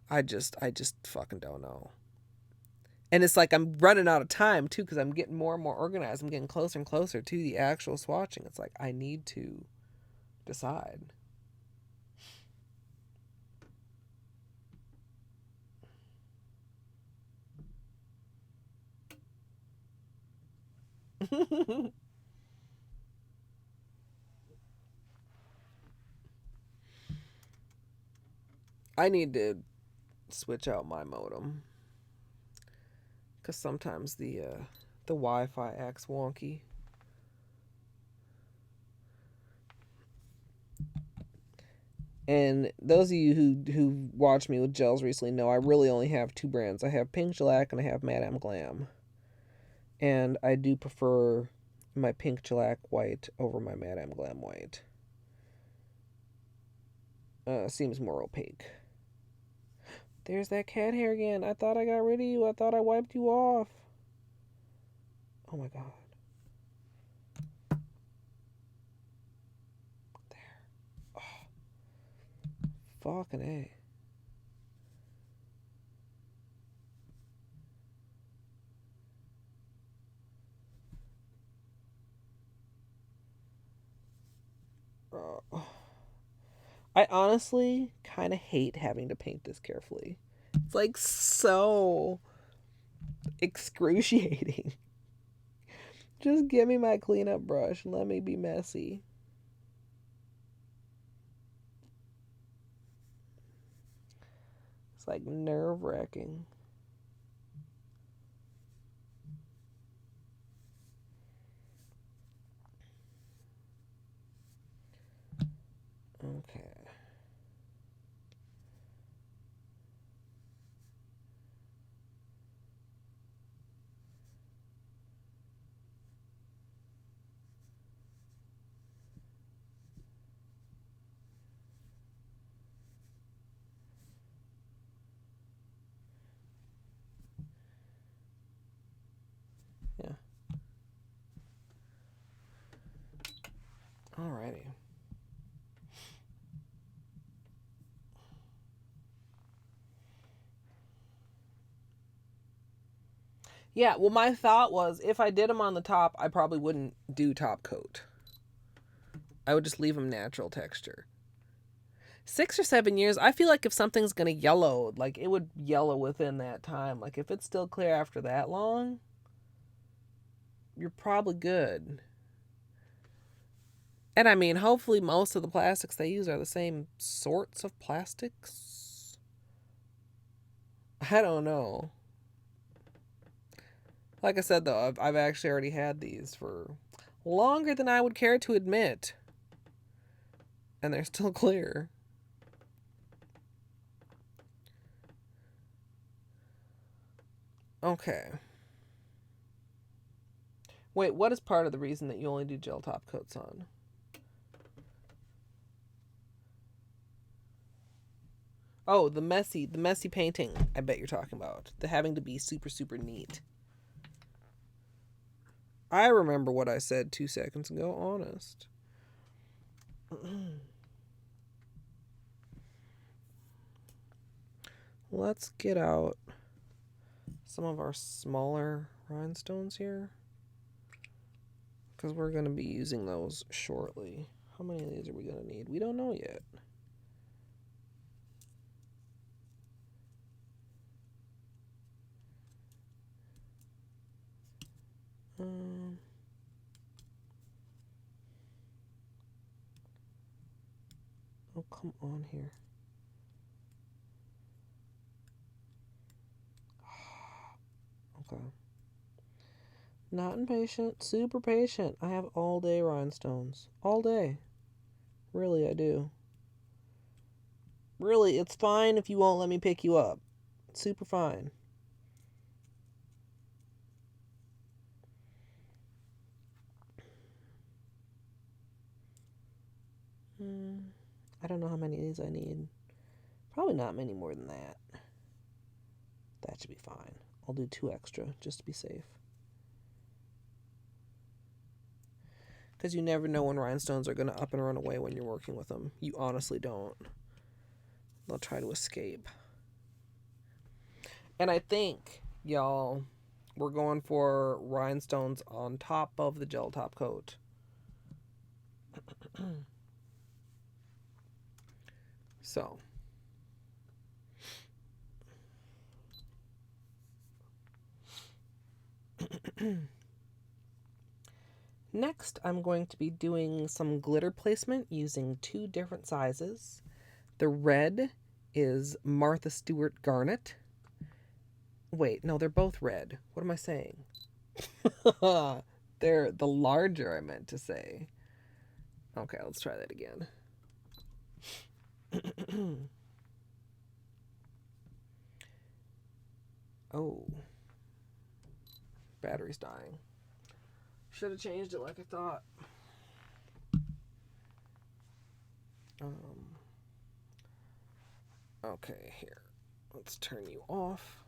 I just fucking don't know. And it's like I'm running out of time too because I'm getting more and more organized. I'm getting closer and closer to the actual swatching. It's like I need to decide. I need to switch out my modem because sometimes the Wi-Fi acts wonky. And those of you who watched me with gels recently know I really only have two brands. I have Pink Shellac and I have Madame Glam. And I do prefer my Pink Shellac white over my Madame Glam white. Seems more opaque. There's that cat hair again. I thought I got rid of you. I thought I wiped you off. Oh my god. There. Oh. Fucking A. I honestly kind of hate having to paint this carefully. It's like so excruciating. Just give me my cleanup brush and let me be messy. It's like nerve-wracking. Okay. Alrighty. Yeah, well, my thought was if I did them on the top, I probably wouldn't do top coat. I would just leave them natural texture. 6 or 7 years, I feel like if something's going to yellow, like it would yellow within that time. Like if it's still clear after that long, you're probably good. And I mean, hopefully most of the plastics they use are the same sorts of plastics. I don't know. Like I said, though, I've actually already had these for longer than I would care to admit. And they're still clear. Okay. Wait, what is part of the reason that you only do gel top coats on? Oh, the messy painting, I bet you're talking about. The having to be super, super neat. I remember what I said 2 seconds ago, honest. Let's get out some of our smaller rhinestones here, because we're going to be using those shortly. How many of these are we going to need? We don't know yet. Oh, come on here. Okay. Not impatient, super patient. I have all day rhinestones. All day. Really, I do. Really, it's fine if you won't let me pick you up. It's super fine. I don't know how many of these I need. Probably not many more than that. That should be fine. I'll do 2 extra just to be safe. Because you never know when rhinestones are going to up and run away when you're working with them. You honestly don't. They'll try to escape. And I think, y'all, we're going for rhinestones on top of the gel top coat. So. Next, I'm going to be doing some glitter placement using 2 different sizes. The red is Martha Stewart Garnet. Wait, no, they're both red. What am I saying? They're the larger, I meant to say. Okay, let's try that again. Oh. Battery's dying. Should have changed it like I thought. Okay, here. Let's turn you off.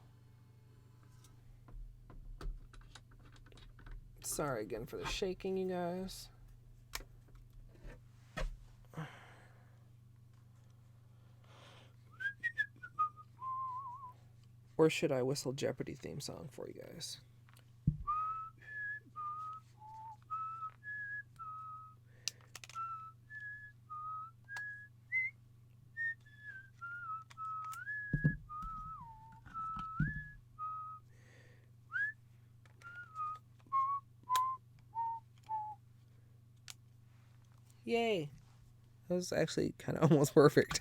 Sorry again for the shaking, you guys. Or should I whistle Jeopardy theme song for you guys? Yay! That was actually kind of almost perfect.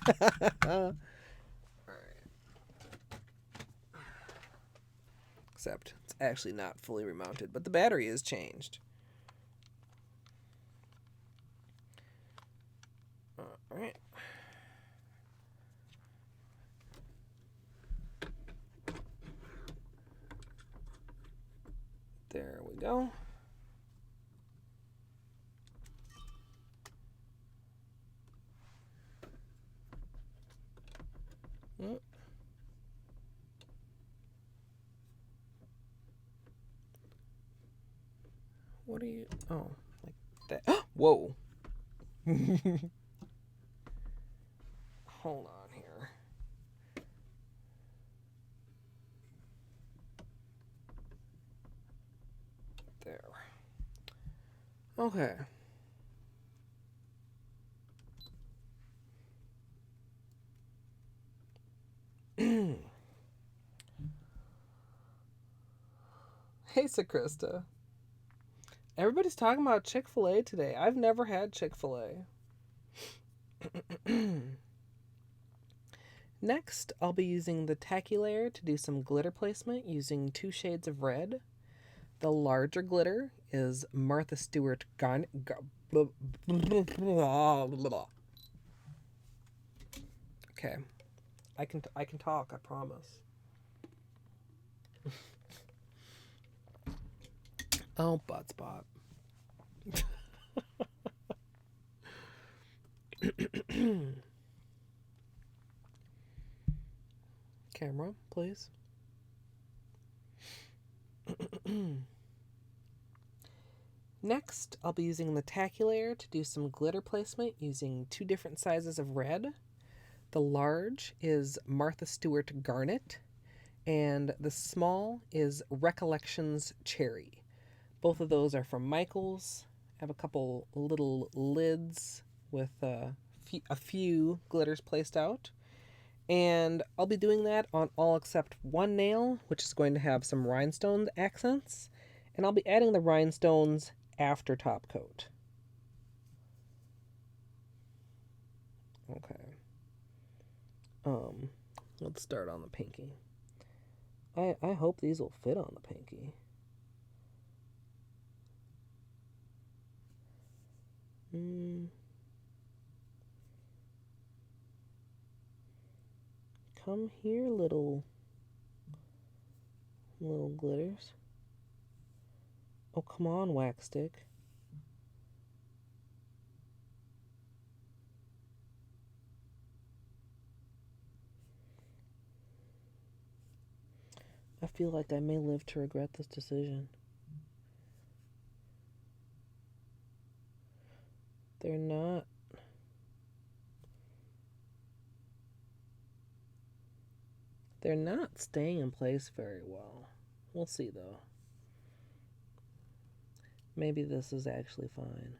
Alright. Except it's actually not fully remounted, but the battery is changed. Alright. There we go. What are you... Oh, like that. Whoa. Hold on here. There. Okay. Hey, Sakrista. Everybody's talking about Chick-fil-A today. I've never had Chick-fil-A. Next, I'll be using the Tacky Layer to do some glitter placement using 2 shades of red. The larger glitter is Martha Stewart Garnet. Okay, I can talk. I promise. Oh, butt spot. Camera, please. Next, I'll be using the Tacky Layer to do some glitter placement using 2 different sizes of red. The large is Martha Stewart Garnet, and the small is Recollections Cherry. Both of those are from Michaels. I have a couple little lids with a few glitters placed out. And I'll be doing that on all except one nail, which is going to have some rhinestone accents. And I'll be adding the rhinestones after top coat. Okay. Let's start on the pinky. I hope these will fit on the pinky. Come here, little glitters. Oh, come on, wax stick. I feel like I may live to regret this decision. They're not. They're not staying in place very well. We'll see, though. Maybe this is actually fine.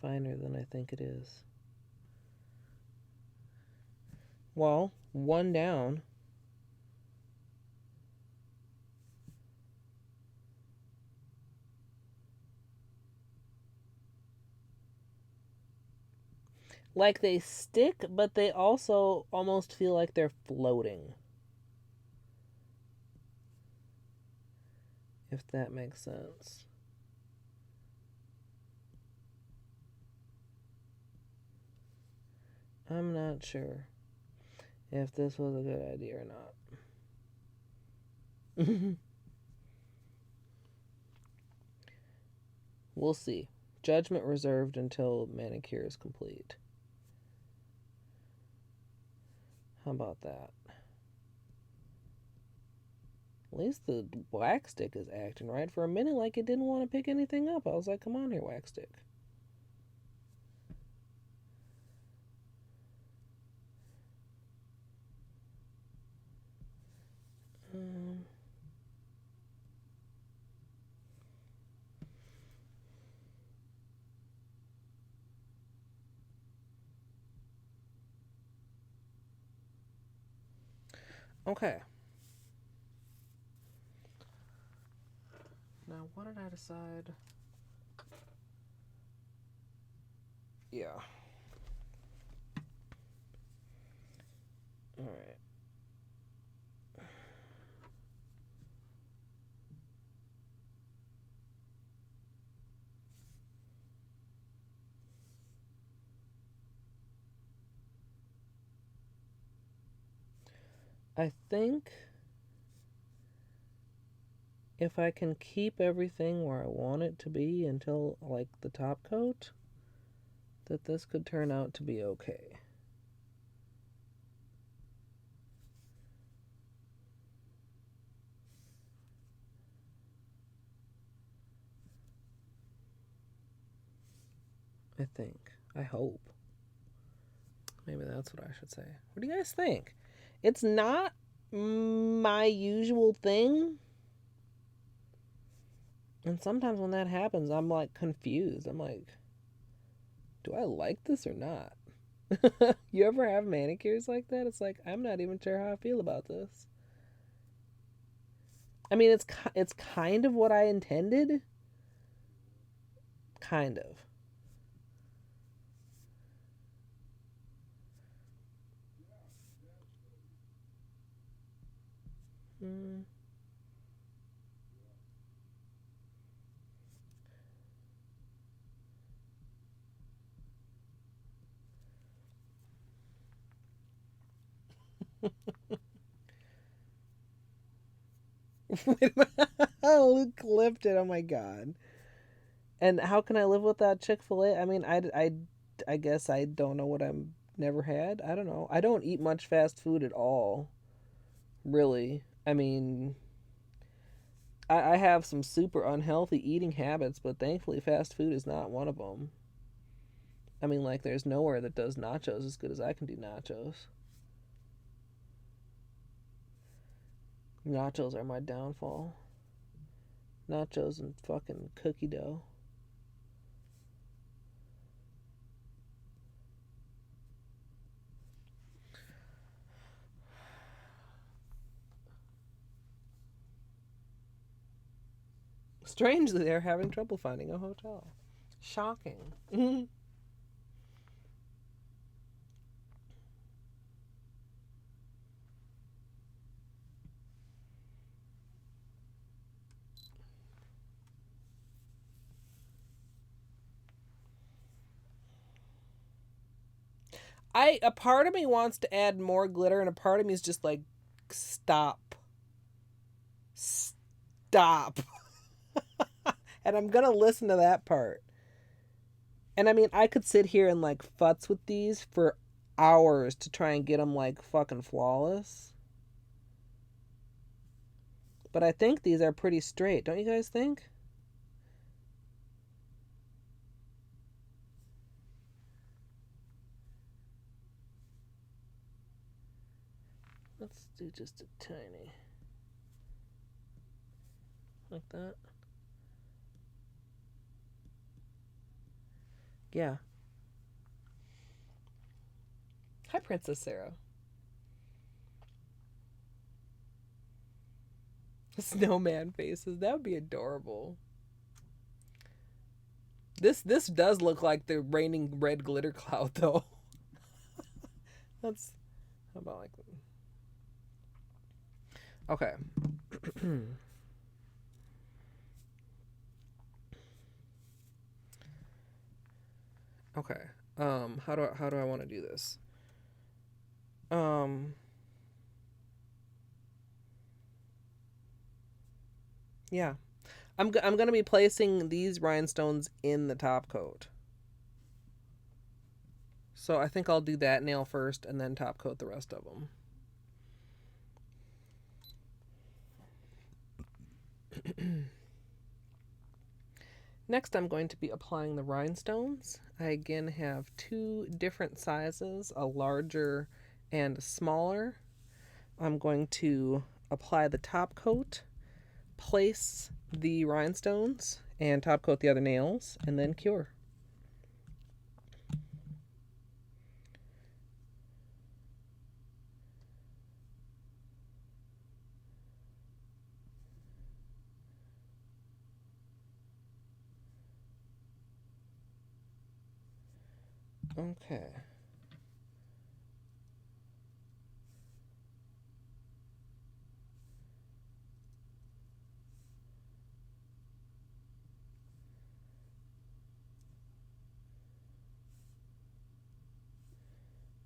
Finer than I think it is. Well, one down. Like they stick, but they also almost feel like they're floating. If that makes sense. I'm not sure if this was a good idea or not. We'll see. Judgment reserved until manicure is complete. How about that? At least the wax stick is acting right. For a minute, like it didn't want to pick anything up. I was like, come on here, wax stick. Okay. Now, what did I decide? Yeah. All right. I think if I can keep everything where I want it to be until like the top coat, that this could turn out to be okay. I think. I hope. Maybe that's what I should say. What do you guys think? It's not my usual thing. And sometimes when that happens, I'm like confused. I'm like, do I like this or not? You ever have manicures like that? It's like, I'm not even sure how I feel about this. I mean, it's kind of what I intended. Kind of. Mm. Luke clipped it. Oh my god. And how can I live without Chick-fil-A? I mean, I guess I don't know what I'm never had. I don't know. I don't eat much fast food at all. Really. I mean, I have some super unhealthy eating habits, but thankfully fast food is not one of them. I mean, like, there's nowhere that does nachos as good as I can do nachos. Nachos are my downfall. Nachos and fucking cookie dough. Strangely, they're having trouble finding a hotel. Shocking. A part of me wants to add more glitter, and a part of me is just like, stop. Stop. And I'm gonna listen to that part. And I mean, I could sit here and like futz with these for hours to try and get them like fucking flawless. But I think these are pretty straight. Don't you guys think? Let's do just a tiny. Like that. Yeah. Hi, Princess Sarah. Snowman faces. That would be adorable. This does look like the raining red glitter cloud though. That's how about like okay. Okay. How do I want to do this? Um yeah. I'm going to be placing these rhinestones in the top coat. So I think I'll do that nail first and then top coat the rest of them. Next, I'm going to be applying the rhinestones. I again have two different sizes, a larger and a smaller. I'm going to apply the top coat, place the rhinestones, and top coat the other nails, and then cure. Okay.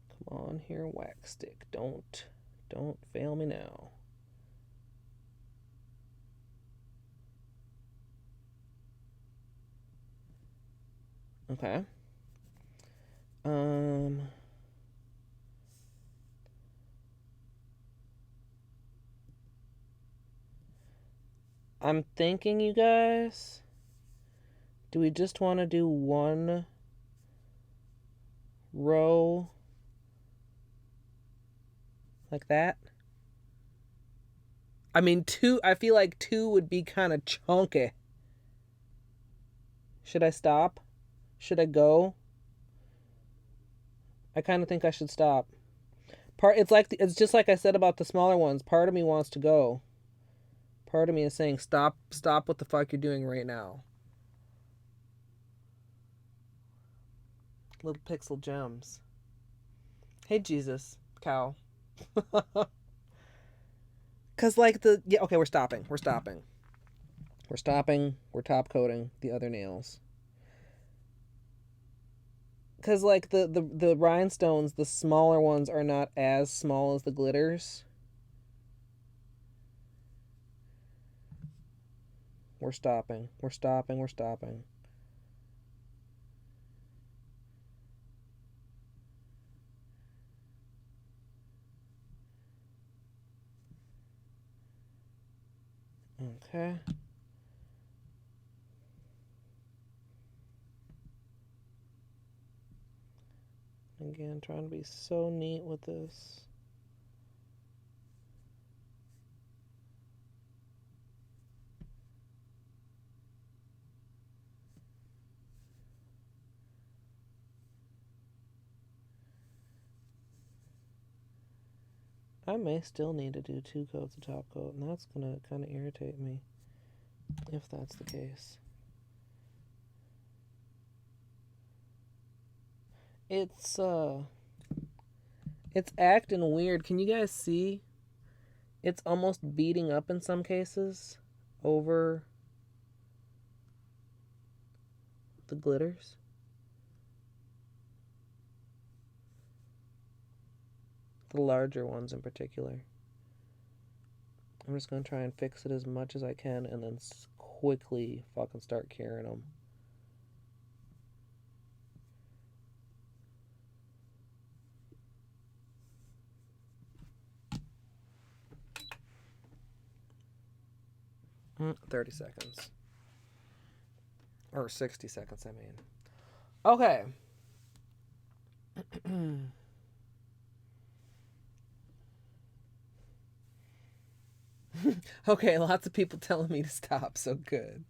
Come on here, wax stick. Don't fail me now. Okay. Um I'm thinking, you guys, do we just want to do one row like that. I mean, two, I feel like two would be kind of chunky. Should I stop? Should I go? I kind of think I should stop. It's just like I said about the smaller ones. Part of me wants to go. Part of me is saying stop what the fuck you're doing right now. Little pixel gems. Hey Jesus, cow. Cause like okay, we're stopping. We're stopping. We're top coating the other nails. Cause like the rhinestones, the smaller ones are not as small as the glitters. We're stopping. We're stopping. We're stopping. Okay. Again, trying to be so neat with this. I may still need to do 2 coats of top coat, and that's gonna kind of irritate me if that's the case. It's acting weird. Can you guys see? It's almost beating up in some cases over the glitters. The larger ones in particular. I'm just going to try and fix it as much as I can and then quickly fucking start curing them. Mm, 30 seconds. Or 60 seconds, I mean. Okay. Okay, lots of people telling me to stop, so good.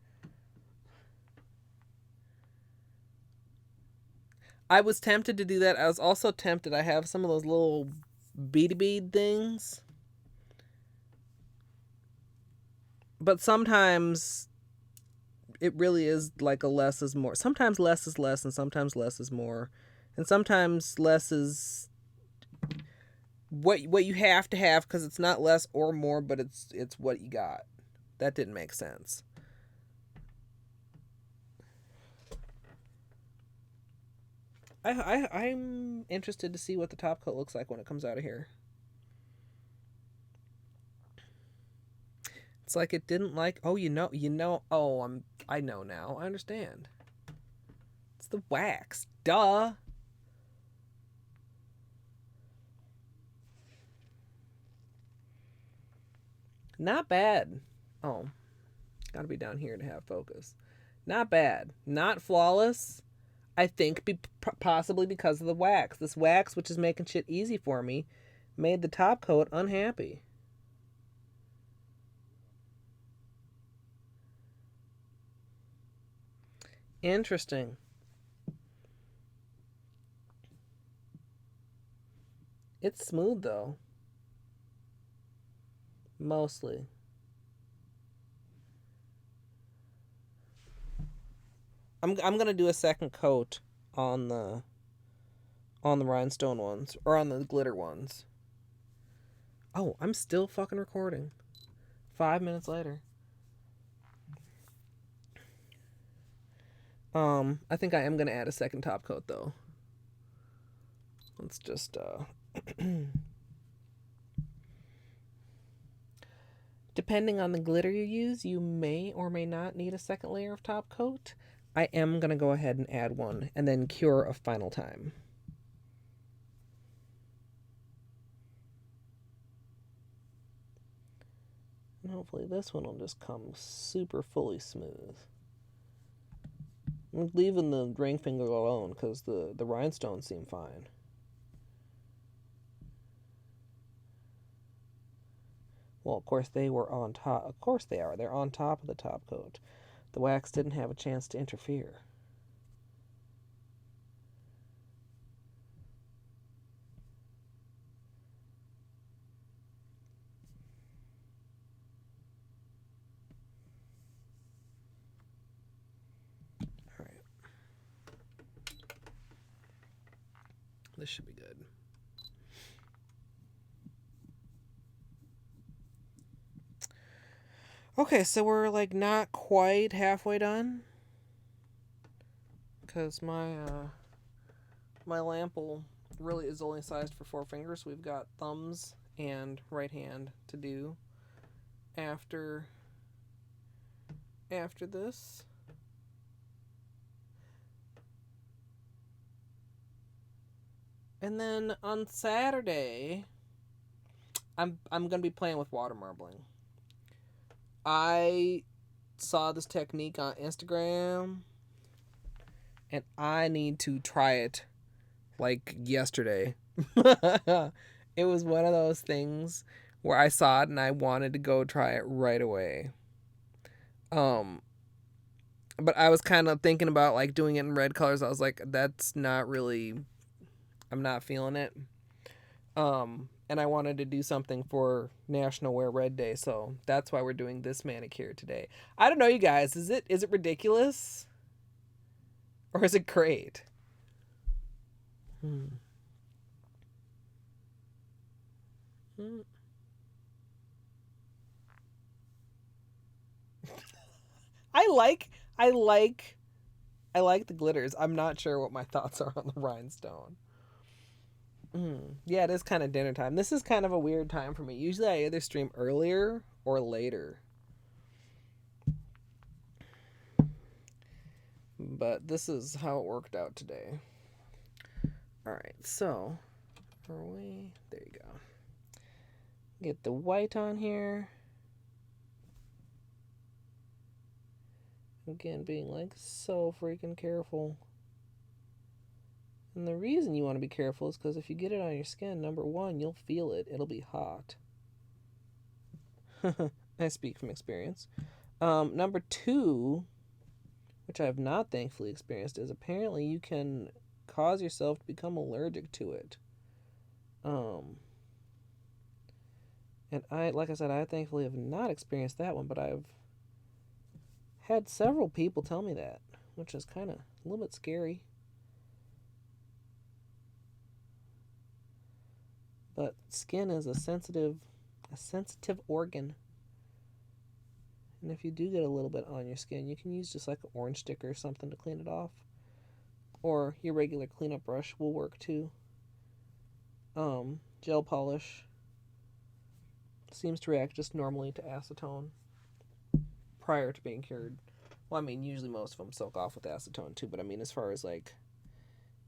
I was tempted to do that. I was also tempted. I have some of those little bead things. But sometimes it really is like a less is more. Sometimes less is less and sometimes less is more. And sometimes less is what you have to have because it's not less or more, but it's what you got. That didn't make sense. I'm interested to see what the top coat looks like when it comes out of here. It's like it didn't like. Oh, you know. Oh, I know now. I understand. It's the wax. Duh. Not bad. Oh, gotta be down here to have focus. Not bad. Not flawless. I think possibly because of the wax. This wax, which is making shit easy for me, made the top coat unhappy. Interesting. It's smooth though. Mostly. I'm gonna do a second coat on the rhinestone ones or on the glitter ones. Oh, I'm still fucking recording. 5 minutes later. I think I am gonna add a second top coat though. Let's just depending on the glitter you use, you may or may not need a second layer of top coat. I am gonna go ahead and add one and then cure a final time. And hopefully this one will just come super fully smooth. I'm leaving the ring finger alone because the rhinestones seem fine. Well, of course they were on top. Of course they are. They're on top of the top coat. The wax didn't have a chance to interfere. All right. This should be good. Okay, so we're like not quite halfway done. Because my lamp really is only sized for 4 fingers. We've got thumbs and right hand to do after this. And then on Saturday, I'm gonna be playing with water marbling. I saw this technique on Instagram, and I need to try it like yesterday. It was one of those things where I saw it and I wanted to go try it right away. But I was kind of thinking about like doing it in red colors. I was like, that's not really, I'm not feeling it. And I wanted to do something for National Wear Red Day, so that's why we're doing this manicure today. I don't know, you guys, is it ridiculous? Or is it great? I like the glitters. I'm not sure what my thoughts are on the rhinestone. Yeah, it is kind of dinner time. This is kind of a weird time for me. Usually I either stream earlier or later. But this is how it worked out today. Alright, so there you go. Get the white on here. Again, being like so freaking careful. And the reason you want to be careful is because if you get it on your skin, number one, you'll feel it. It'll be hot. I speak from experience. Number two, which I have not thankfully experienced, is apparently you can cause yourself to become allergic to it. And like I said, I thankfully have not experienced that one, but I've had several people tell me that, which is kind of a little bit scary. But skin is a sensitive organ. And if you do get a little bit on your skin, you can use just like an orange stick or something to clean it off. Or your regular cleanup brush will work too. Gel polish seems to react just normally to acetone prior to being cured. Well, I mean, usually most of them soak off with acetone too, but I mean, as far as like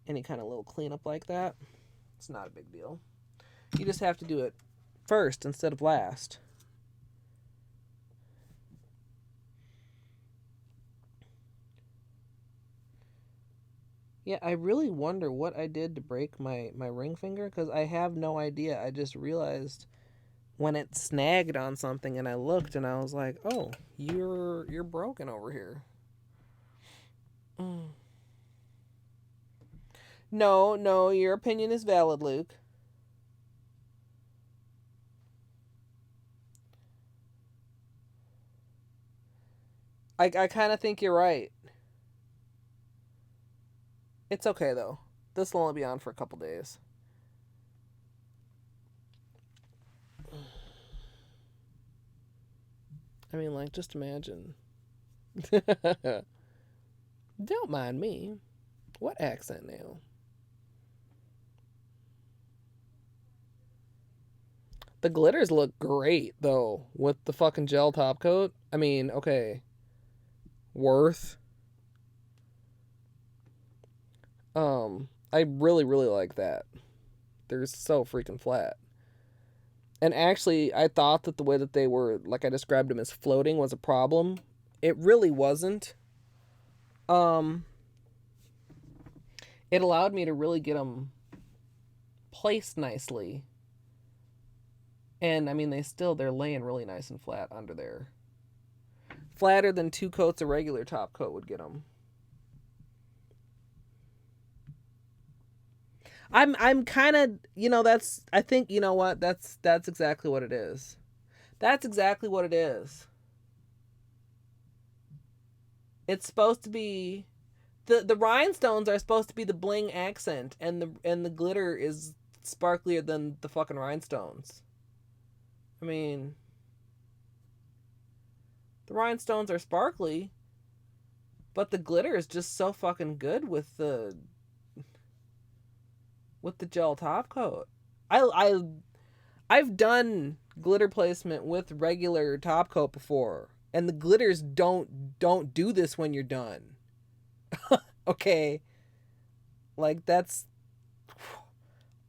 any kind of little cleanup like that, it's not a big deal. You just have to do it first instead of last. Yeah, I really wonder what I did to break my ring finger, because I have no idea. I just realized when it snagged on something and I looked and I was like, oh, you're broken over here. No, your opinion is valid, Luke. I kind of think you're right. It's okay, though. This will only be on for a couple days. I mean, like, just imagine. Don't mind me. What accent now? The glitters look great, though, with the fucking gel top coat. I mean, okay. Worth. I really, really like that. They're so freaking flat. And actually, I thought that the way that they were, like I described them as floating, was a problem. It really wasn't. It allowed me to really get them placed nicely. And I mean, they're laying really nice and flat under there. Flatter than 2 coats of regular top coat would get them. I'm kind of, that's, I think, you know what? That's exactly what it is. That's exactly what it is. It's supposed to be the rhinestones are supposed to be the bling accent, and the glitter is sparklier than the fucking rhinestones. I mean, the rhinestones are sparkly, but the glitter is just so fucking good with the gel top coat. I've done glitter placement with regular top coat before, and the glitters don't do this when you're done. Okay, like that's,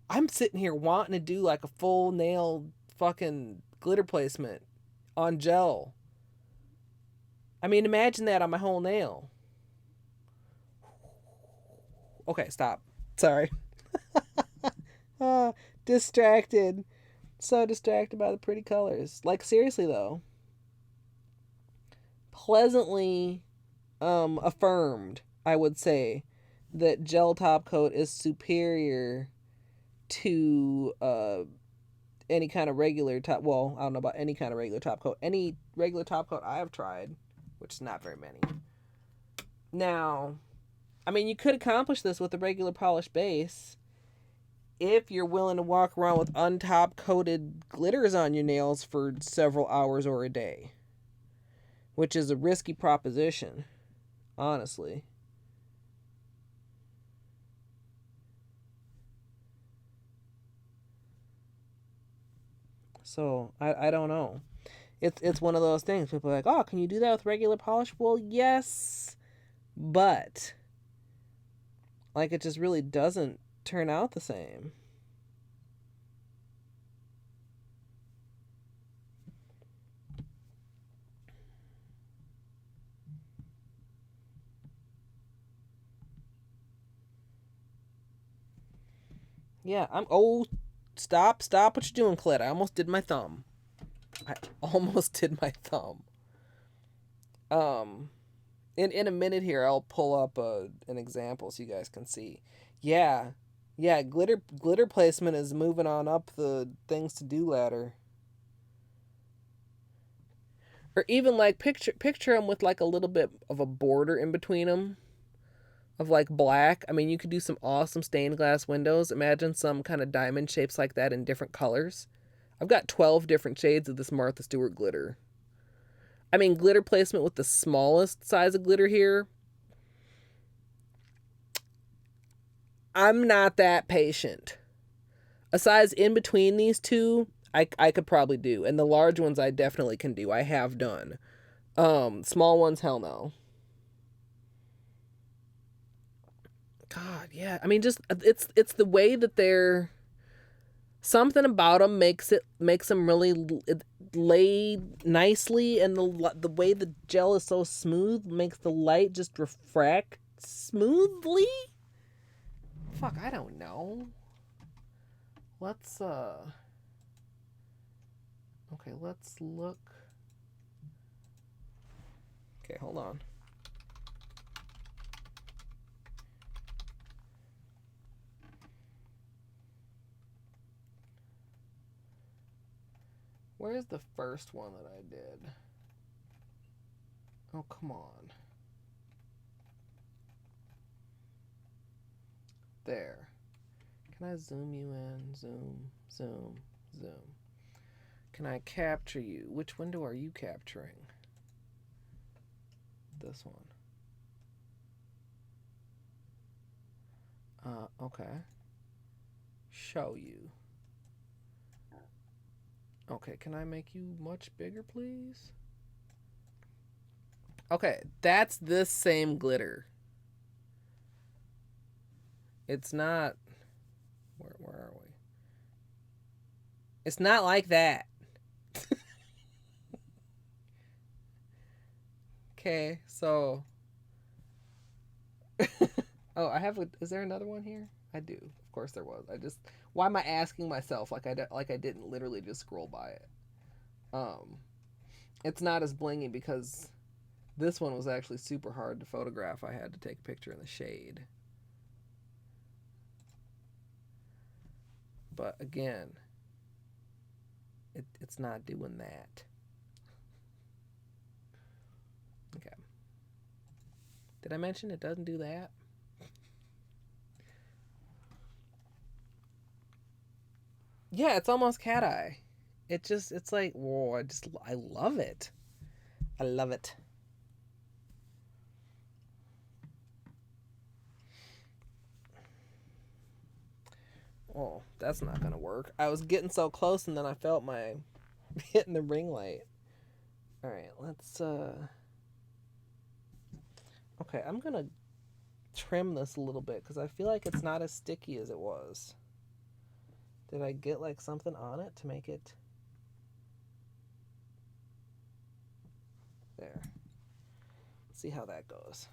I'm sitting here wanting to do like a full nail fucking glitter placement on gel. I mean, imagine that on my whole nail. Okay, stop. Sorry. Distracted. So distracted by the pretty colors. Like, seriously though, pleasantly affirmed, I would say, that gel top coat is superior to any kind of regular top. Well, I don't know about any kind of regular top coat. Any regular top coat I have tried, which is not very many. Now, I mean, you could accomplish this with a regular polished base if you're willing to walk around with untop coated glitters on your nails for several hours or a day, which is a risky proposition, honestly. So I don't know. It's one of those things. People are like, oh, can you do that with regular polish? Well, yes, but like it just really doesn't turn out the same. Yeah, I'm. Oh, stop what you're doing, Clit. I almost did my thumb. I almost did my thumb. Um, in a minute here, I'll pull up an example so you guys can see. Yeah, yeah. Glitter placement is moving on up the things to do ladder. Or even like picture them with like a little bit of a border in between them of like black. I mean, you could do some awesome stained glass windows. Imagine some kind of diamond shapes like that in different colors. I've got 12 different shades of this Martha Stewart glitter. I mean, glitter placement with the smallest size of glitter here. I'm not that patient. A size in between these two, I could probably do. And the large ones I definitely can do. I have done. Small ones, hell no. God, yeah. I mean, just it's the way that they're, something about them makes them really lay nicely, and the way the gel is so smooth makes the light just refract smoothly. Fuck, I don't know. Let's okay, let's look. Okay, hold on. Where's the first one that I did? Oh, come on. There. Can I zoom you in? Zoom, zoom, zoom. Can I capture you? Which window are you capturing? This one. Okay. Show you. Okay, can I make you much bigger, please? Okay, that's this same glitter. It's not. Where are we? It's not like that. Okay, so Oh, I have. Is there another one here? I do. Of course there was. I just. Why am I asking myself like I didn't literally just scroll by it? Um, it's not as blingy because this one was actually super hard to photograph. I had to take a picture in the shade. But again, it's not doing that. Okay. Did I mention it doesn't do that? Yeah, it's almost cat eye. It's like, whoa, I love it. I love it. Oh, that's not gonna work. I was getting so close and then I felt my hitting the ring light. Alright, let's okay, I'm gonna trim this a little bit because I feel like it's not as sticky as it was. Did I get like something on it to make it there? Let's see how that goes.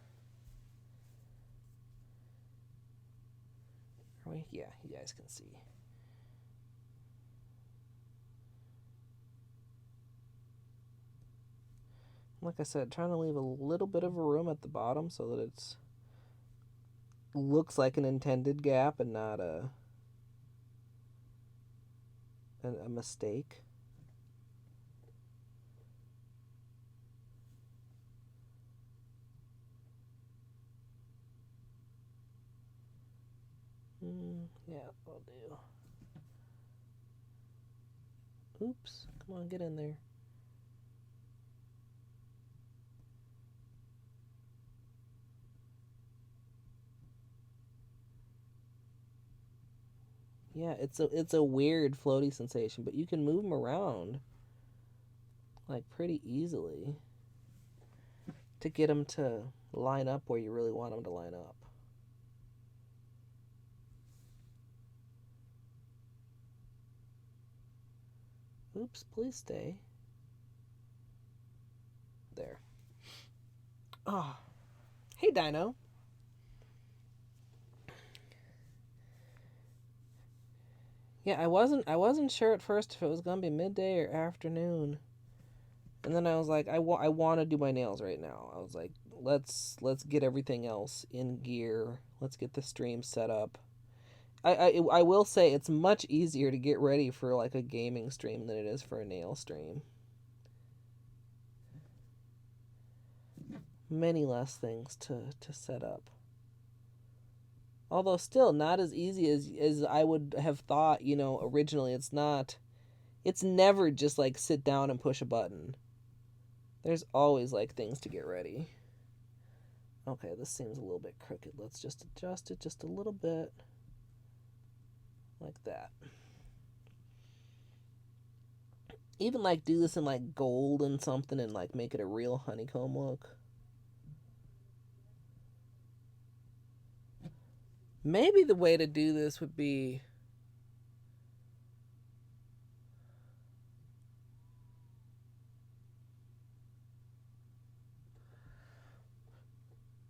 Are we? Yeah, you guys can see. Like I said, trying to leave a little bit of a room at the bottom so that it's looks like an intended gap and not a mistake. Yeah, I'll do. Oops, come on, get in there. Yeah, it's a weird floaty sensation, but you can move them around like pretty easily to get them to line up where you really want them to line up. Oops, please stay. There. Oh, hey Dino. Yeah, I wasn't sure at first if it was gonna be midday or afternoon, and then I was like, I want to do my nails right now. I was like, let's get everything else in gear. Let's get the stream set up. I will say it's much easier to get ready for like a gaming stream than it is for a nail stream. Many less things to set up. Although still not as easy as I would have thought, originally. It's never just like sit down and push a button. There's always like things to get ready. Okay, this seems a little bit crooked. Let's just adjust it just a little bit. Like that. Even like do this in like gold and something and like make it a real honeycomb look. Maybe the way to do this would be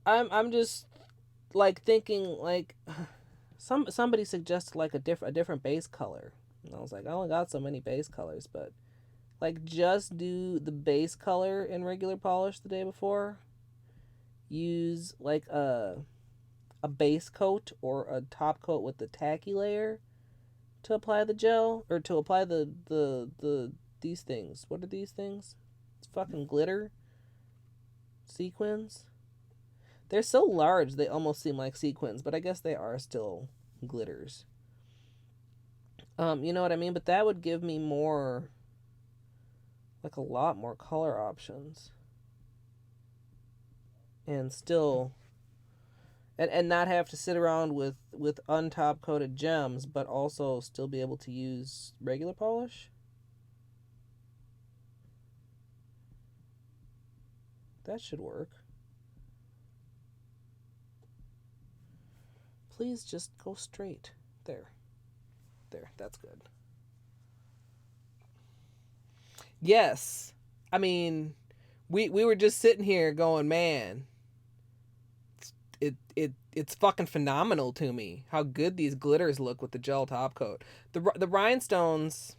I'm just like thinking like somebody suggested like a different base color. And I was like, I only got so many base colors, but like just do the base color in regular polish the day before. Use like a base coat or a top coat with the tacky layer to apply the gel or to apply the these things. What are these things? It's fucking glitter sequins. They're so large they almost seem like sequins, but I guess they are still glitters. You know what I mean? But that would give me more, like a lot more color options, and still, and not have to sit around with untop coated gems, but also still be able to use regular polish. That should work. Please just go straight. There. There. That's good. Yes. I mean, we were just sitting here going, man, it's fucking phenomenal to me how good these glitters look with the gel top coat. The rhinestones,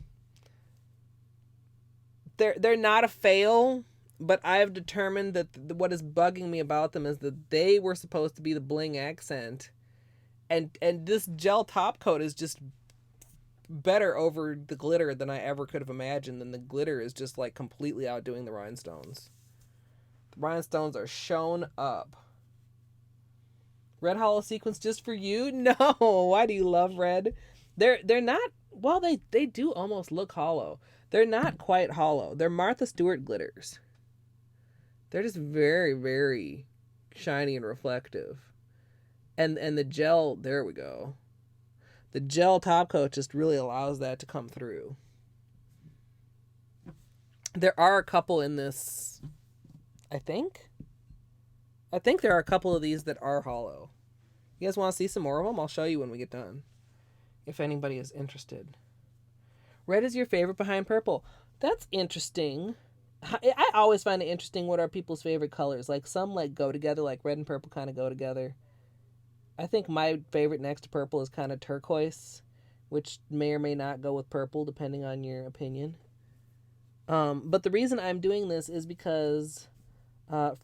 they're not a fail, but I have determined that what is bugging me about them is that they were supposed to be the bling accent, and this gel top coat is just better over the glitter than I ever could have imagined. And the glitter is just like completely outdoing the rhinestones. The rhinestones are shown up. Red hollow sequins just for you? No. Why do you love red? They're not, well, they do almost look hollow. They're not quite hollow. They're Martha Stewart glitters. They're just very, very shiny and reflective. And the gel, there we go. The gel top coat just really allows that to come through. There are a couple in this, I think there are a couple of these that are hollow. You guys want to see some more of them? I'll show you when we get done, if anybody is interested. Red is your favorite behind purple. That's interesting. I always find it interesting what are people's favorite colors. Like some like go together, like red and purple kind of go together. I think my favorite next to purple is kind of turquoise, which may or may not go with purple depending on your opinion. But the reason I'm doing this is because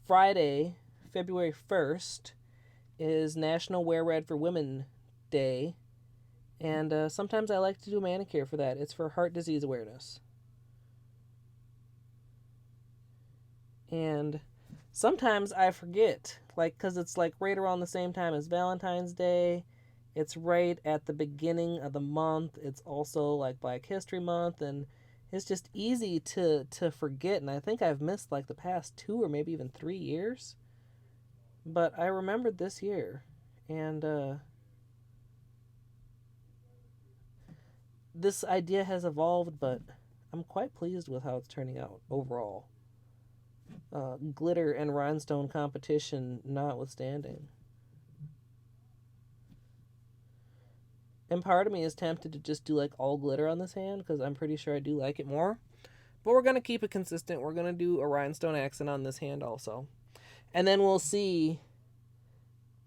Friday, February 1st, is National Wear Red for Women Day. And sometimes I like to do a manicure for that. It's for heart disease awareness. And sometimes I forget, like, because it's like right around the same time as Valentine's Day. It's right at the beginning of the month. It's also like Black History Month, and it's just easy to forget. And I think I've missed like the past 2 or maybe even 3 years. But I remembered this year, and this idea has evolved, but I'm quite pleased with how it's turning out overall. Glitter and rhinestone competition notwithstanding. And part of me is tempted to just do like all glitter on this hand because I'm pretty sure I do like it more. But we're going to keep it consistent. We're going to do a rhinestone accent on this hand also. And then we'll see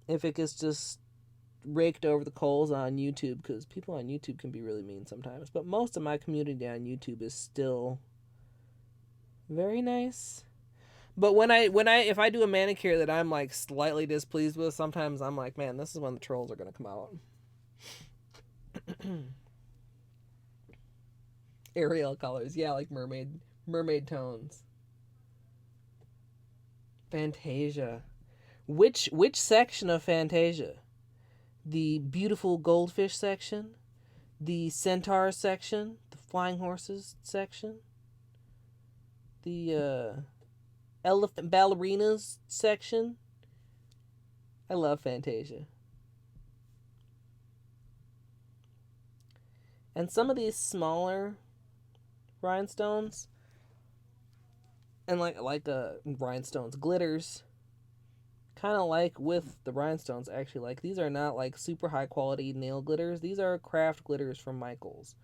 if it gets just raked over the coals on YouTube, because people on YouTube can be really mean sometimes. But most of my community on YouTube is still very nice. But if I do a manicure that I'm like slightly displeased with, sometimes I'm like, man, this is when the trolls are going to come out. Ariel colors, yeah, like mermaid tones. Fantasia. Which section of Fantasia? The beautiful goldfish section? The centaur section? The flying horses section? The elephant ballerinas section? I love Fantasia. And some of these smaller rhinestones, and like rhinestones, glitters, kind of like with the rhinestones actually, like these are not like super high quality nail glitters. These are craft glitters from Michaels.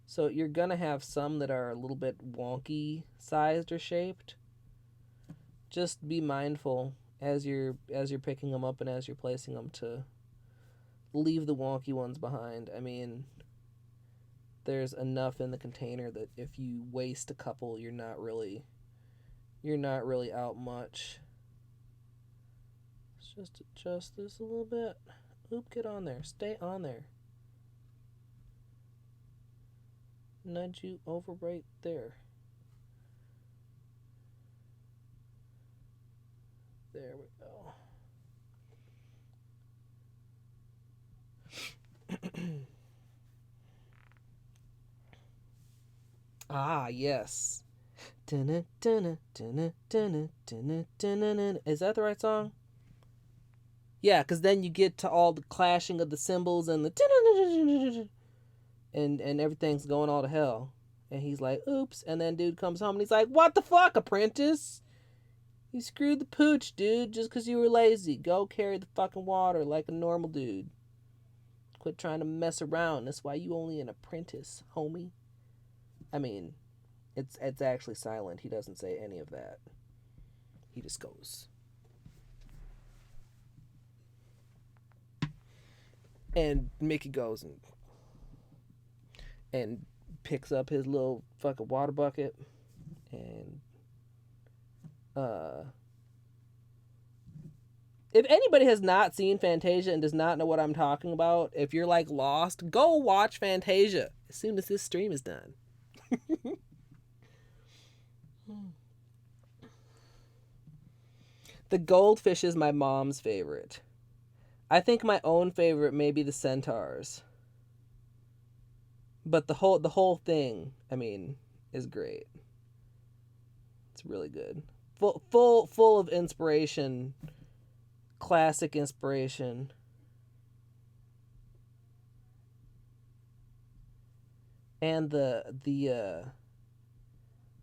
So you're gonna have some that are a little bit wonky sized or shaped. Just be mindful as you're picking them up and as you're placing them to leave the wonky ones behind. I mean, there's enough in the container that if you waste a couple, you're not really out much. Let's just adjust this a little bit. Oop, get on there. Stay on there. Nudge you over right there. There we go. Ah, yes. Is that the right song? Yeah, because then you get to all the clashing of the cymbals and the and everything's going all to hell. And he's like, oops. And then dude comes home and he's like, what the fuck, apprentice? You screwed the pooch, dude, just because you were lazy. Go carry the fucking water like a normal dude. Quit trying to mess around. That's why you only an apprentice, homie. I mean, it's actually silent. He doesn't say any of that. He just goes. And Mickey goes and picks up his little fucking water bucket and uh if anybody has not seen Fantasia and does not know what I'm talking about, if you're like lost, go watch Fantasia as soon as this stream is done. The goldfish is my mom's favorite. I think my own favorite may be the centaurs. But the whole thing, I mean, is great. It's really good. Full of inspiration. Classic inspiration. And the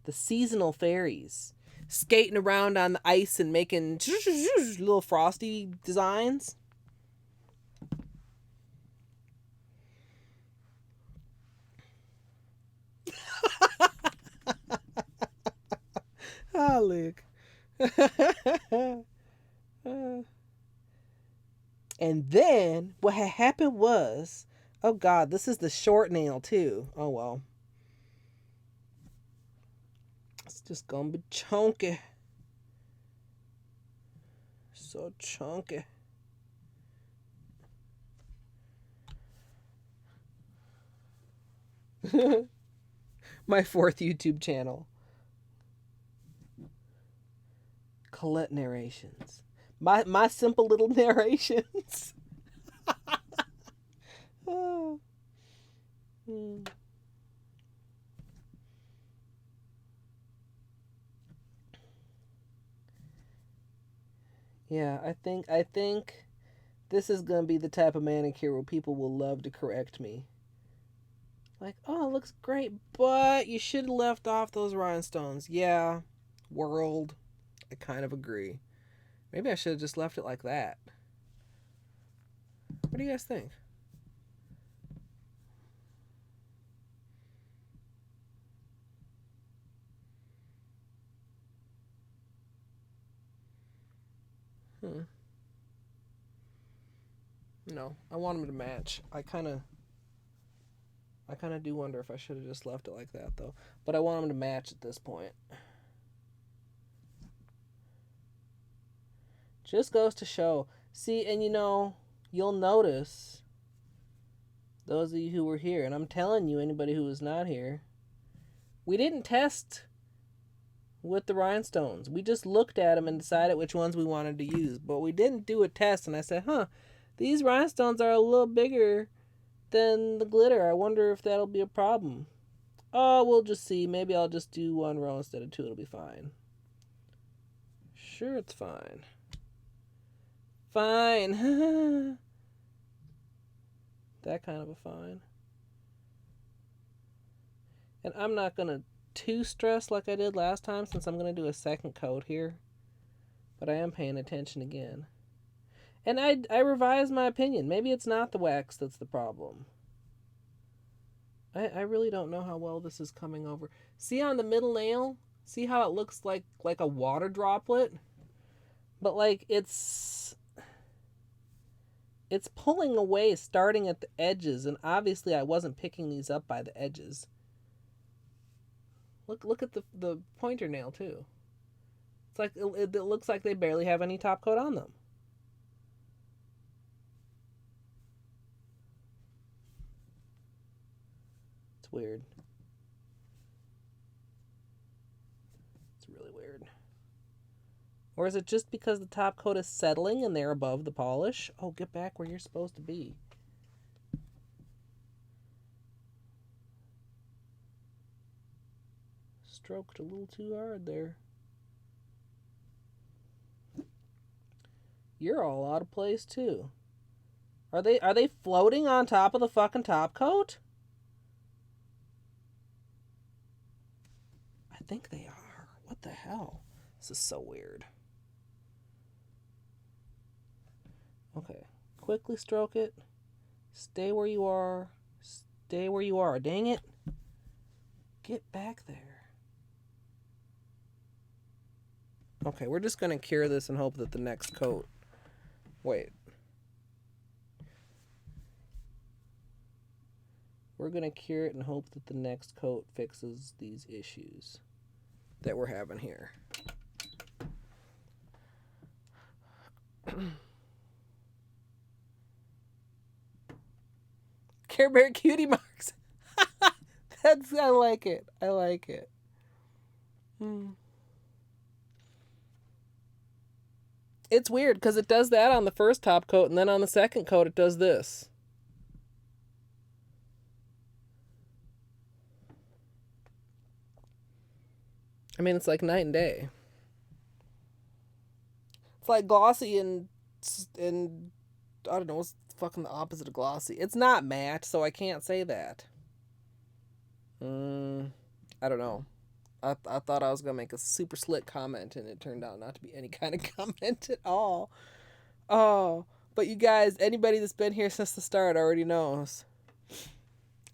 seasonal fairies skating around on the ice and making little frosty designs. Ah, look. And then what had happened was, oh God, this is the short nail too. Oh well. It's just gonna be chunky. So chunky. My 4th YouTube channel. Colette narrations. My simple little narrations. Oh. Yeah, I think this is gonna be the type of manicure where people will love to correct me. Like, oh, it looks great, but you should have left off those rhinestones. Yeah, world, I kind of agree. Maybe I should have just left it like that. What do you guys think? No, I want them to match. I kind of do wonder if I should have just left it like that, though. But I want them to match at this point. Just goes to show. See, and you'll notice, those of you who were here, and I'm telling you, anybody who was not here, we didn't test with the rhinestones. We just looked at them and decided which ones we wanted to use. But we didn't do a test, and I said, these rhinestones are a little bigger than the glitter. I wonder if that'll be a problem. Oh, we'll just see. Maybe I'll just do 1 row instead of 2. It'll be fine. Sure, it's fine. Fine. That kind of a fine. And I'm not going to too stress like I did last time, since I'm going to do a second coat here. But I am paying attention again. And I revised my opinion. Maybe it's not the wax that's the problem. I really don't know how well this is coming over. See on the middle nail? See how it looks like a water droplet? But like it's pulling away starting at the edges, and obviously I wasn't picking these up by the edges. Look at the pointer nail too. It's like it looks like they barely have any top coat on them. It's weird. It's really weird. Or is it just because the top coat is settling and they're above the polish? Oh, get back where you're supposed to be. Stroked a little too hard there. You're all out of place too. Are they floating on top of the fucking top coat? I think they are. What the hell? This is so weird. Okay. Quickly stroke it. Stay where you are. Stay where you are. Dang it. Get back there. Okay, we're just going to cure this and hope that the next coat... Wait. We're going to cure it and hope that the next coat fixes these issues that we're having here. Care Bear cutie marks. I like it. I like it. It's weird because it does that on the first top coat, and then on the second coat it does this. I mean, it's like night and day. It's like glossy and I don't know, what's fucking the opposite of glossy. It's not matte, so I can't say that. I don't know. I thought I was going to make a super slick comment, and it turned out not to be any kind of comment at all. Oh, but you guys, anybody that's been here since the start already knows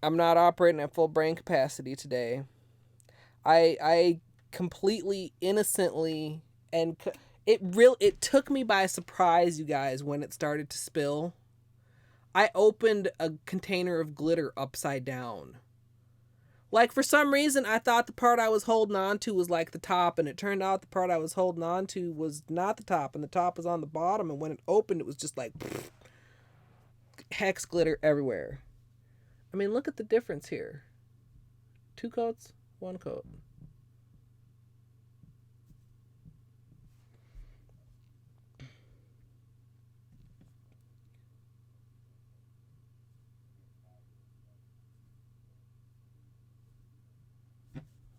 I'm not operating at full brain capacity today. I completely innocently, and it took me by surprise, you guys, when it started to spill. I opened a container of glitter upside down. Like, for some reason, I thought the part I was holding on to was like the top, and it turned out the part I was holding on to was not the top, and the top was on the bottom, and when it opened, it was just like hex glitter everywhere. I mean, look at the difference here. 2 coats, 1 coat.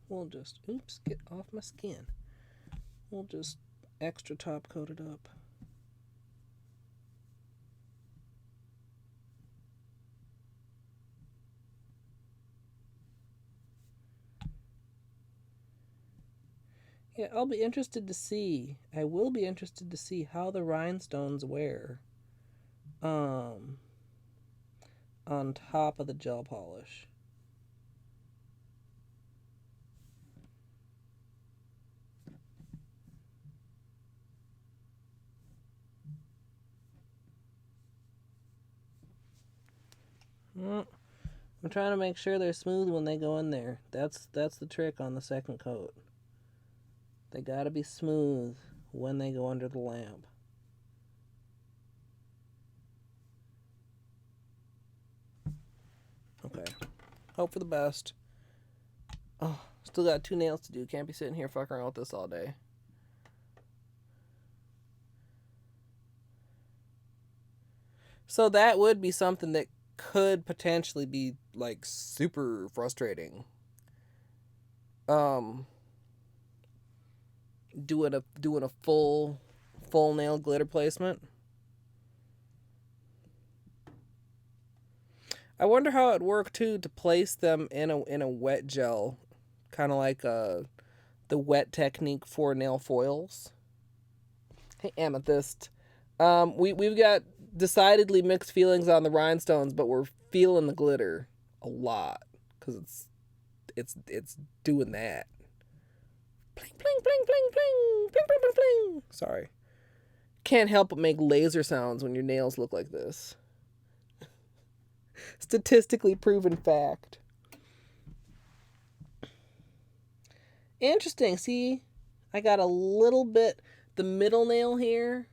We'll just, oops, get off my skin. We'll just extra top coat it up. Yeah, I'll be interested to see. I will be interested to see how the rhinestones wear on top of the gel polish. I'm trying to make sure they're smooth when they go in there. That's the trick on the second coat. They gotta be smooth when they go under the lamp. Okay. Hope for the best. Oh, still got 2 nails to do. Can't be sitting here fucking around with this all day. So that would be something that could potentially be like super frustrating. Doing a full nail glitter placement. I wonder how it worked too to place them in a wet gel, kind of like the wet technique for nail foils. Hey, Amethyst. We've got decidedly mixed feelings on the rhinestones, but we're feeling the glitter a lot because it's doing that. Bling bling bling bling bling bling bling bling bling. Sorry, can't help but make laser sounds when your nails look like this. Statistically proven fact. Interesting. See, I got a little bit, the middle nail here,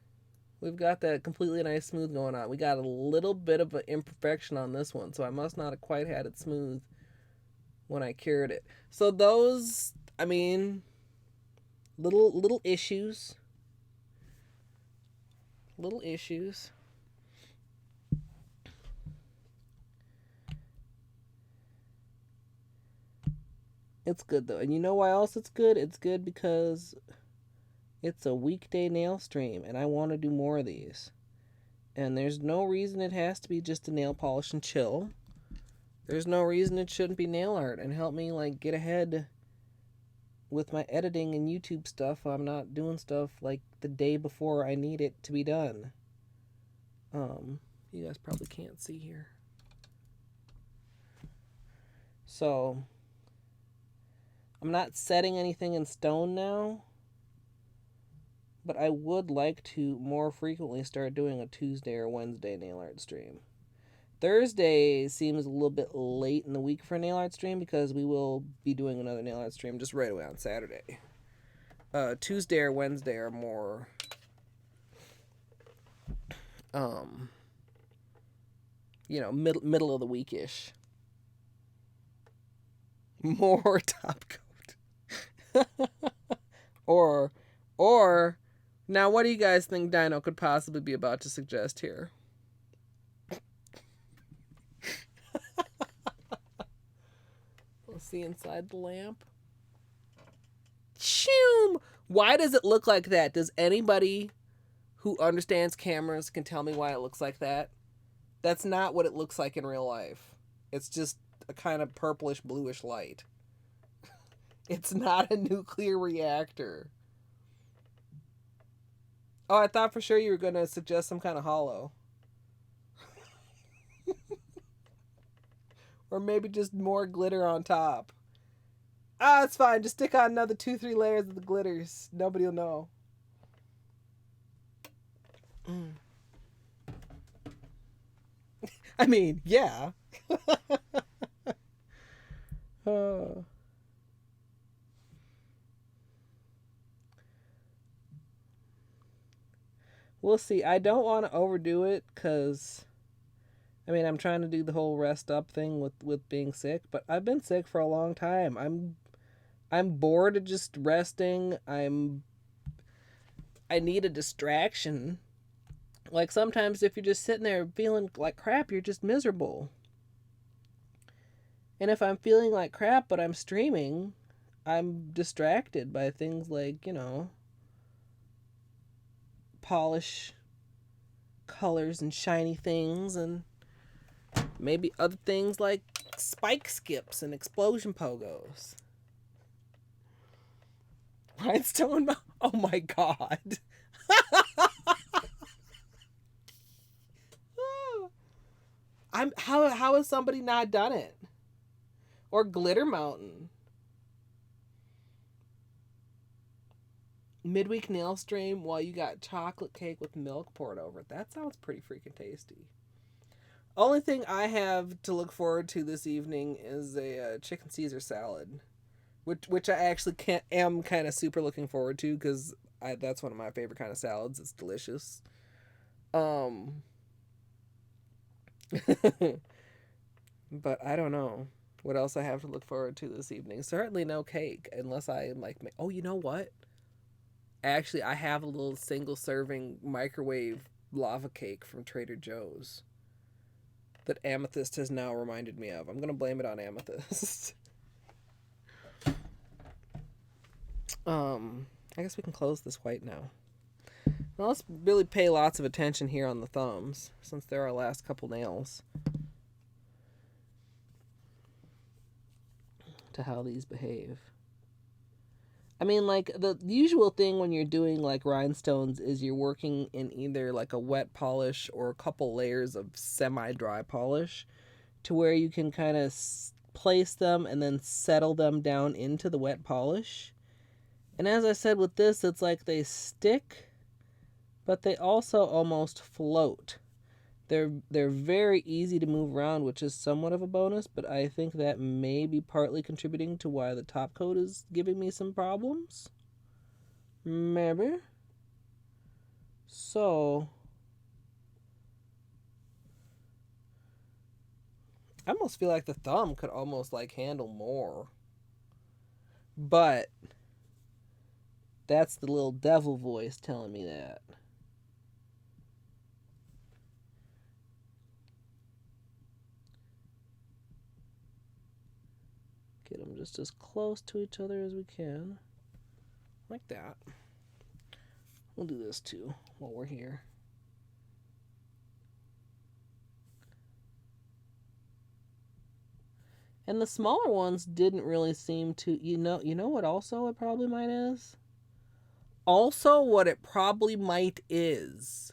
we've got that completely nice smooth going on. We got a little bit of an imperfection on this one, so I must not have quite had it smooth when I cured it. So those, I mean, little issues. Little issues. It's good though. And you know why else it's good? It's good because it's a weekday nail stream and I want to do more of these. And there's no reason it has to be just a nail polish and chill. There's no reason it shouldn't be nail art and help me like get ahead with my editing and YouTube stuff. I'm not doing stuff like the day before I need it to be done. You guys probably can't see here. So I'm not setting anything in stone now, but I would like to more frequently start doing a Tuesday or Wednesday nail art stream. Thursday seems a little bit late in the week for a nail art stream because we will be doing another nail art stream just right away on Saturday. Tuesday or Wednesday are more middle of the weekish. More top coat. or now what do you guys think Dino could possibly be about to suggest here? Let's see inside the lamp. Choom! Why does it look like that? Does anybody who understands cameras can tell me why it looks like that? That's not what it looks like in real life. It's just a kind of purplish bluish light. It's not a nuclear reactor. Oh, I thought for sure you were going to suggest some kind of hollow. Or maybe just more glitter on top. It's fine. Just stick on another 2-3 layers of the glitters. Nobody will know. I mean, yeah. We'll see. I don't want to overdo it because, I mean, I'm trying to do the whole rest up thing with being sick, but I've been sick for a long time. I'm bored of just resting. I need a distraction. Like sometimes if you're just sitting there feeling like crap, you're just miserable. And if I'm feeling like crap but I'm streaming, I'm distracted by things like, polish colors and shiny things, and maybe other things like spike skips and explosion pogos. Rhinestone? Oh my god. How has somebody not done it? Or Glitter Mountain. Midweek nail stream while you got chocolate cake with milk poured over it. That sounds pretty freaking tasty. Only thing I have to look forward to this evening is a chicken Caesar salad, which I actually am kind of super looking forward to because that's one of my favorite kind of salads. It's delicious. But I don't know what else I have to look forward to this evening. Certainly no cake unless I like. Oh, you know what? Actually, I have a little single serving microwave lava cake from Trader Joe's that Amethyst has now reminded me of. I'm going to blame it on Amethyst. I guess we can close this white now. Now let's really pay lots of attention here on the thumbs since they're our last couple nails to how these behave. I mean, like, the usual thing when you're doing, like, rhinestones is you're working in either, like, a wet polish or a couple layers of semi-dry polish to where you can kind of place them and then settle them down into the wet polish. And as I said with this, it's like they stick, but they also almost float. They're very easy to move around, which is somewhat of a bonus, but I think that may be partly contributing to why the top coat is giving me some problems. Maybe. So, I almost feel like the thumb could almost like handle more. But that's the little devil voice telling me that. Get them just as close to each other as we can. Like that. We'll do this too while we're here. And the smaller ones didn't really seem to, you know what also it probably might is? Also what it probably might is.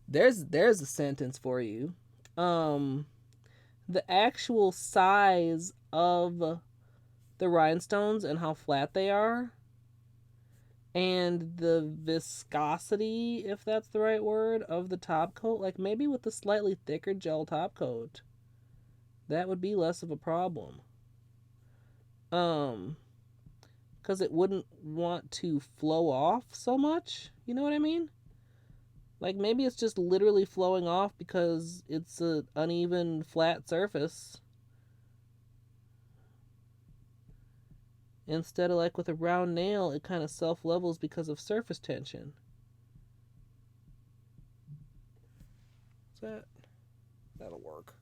There's a sentence for you. The actual size of the rhinestones and how flat they are And the viscosity, if that's the right word, of the top coat, like maybe with the slightly thicker gel top coat, that would be less of a problem. Um, because it wouldn't want to flow off so much. You know what I mean? Like maybe it's just literally flowing off because it's an uneven, flat surface. Instead of like with a round nail, it kind of self levels because of surface tension. Is that'll work.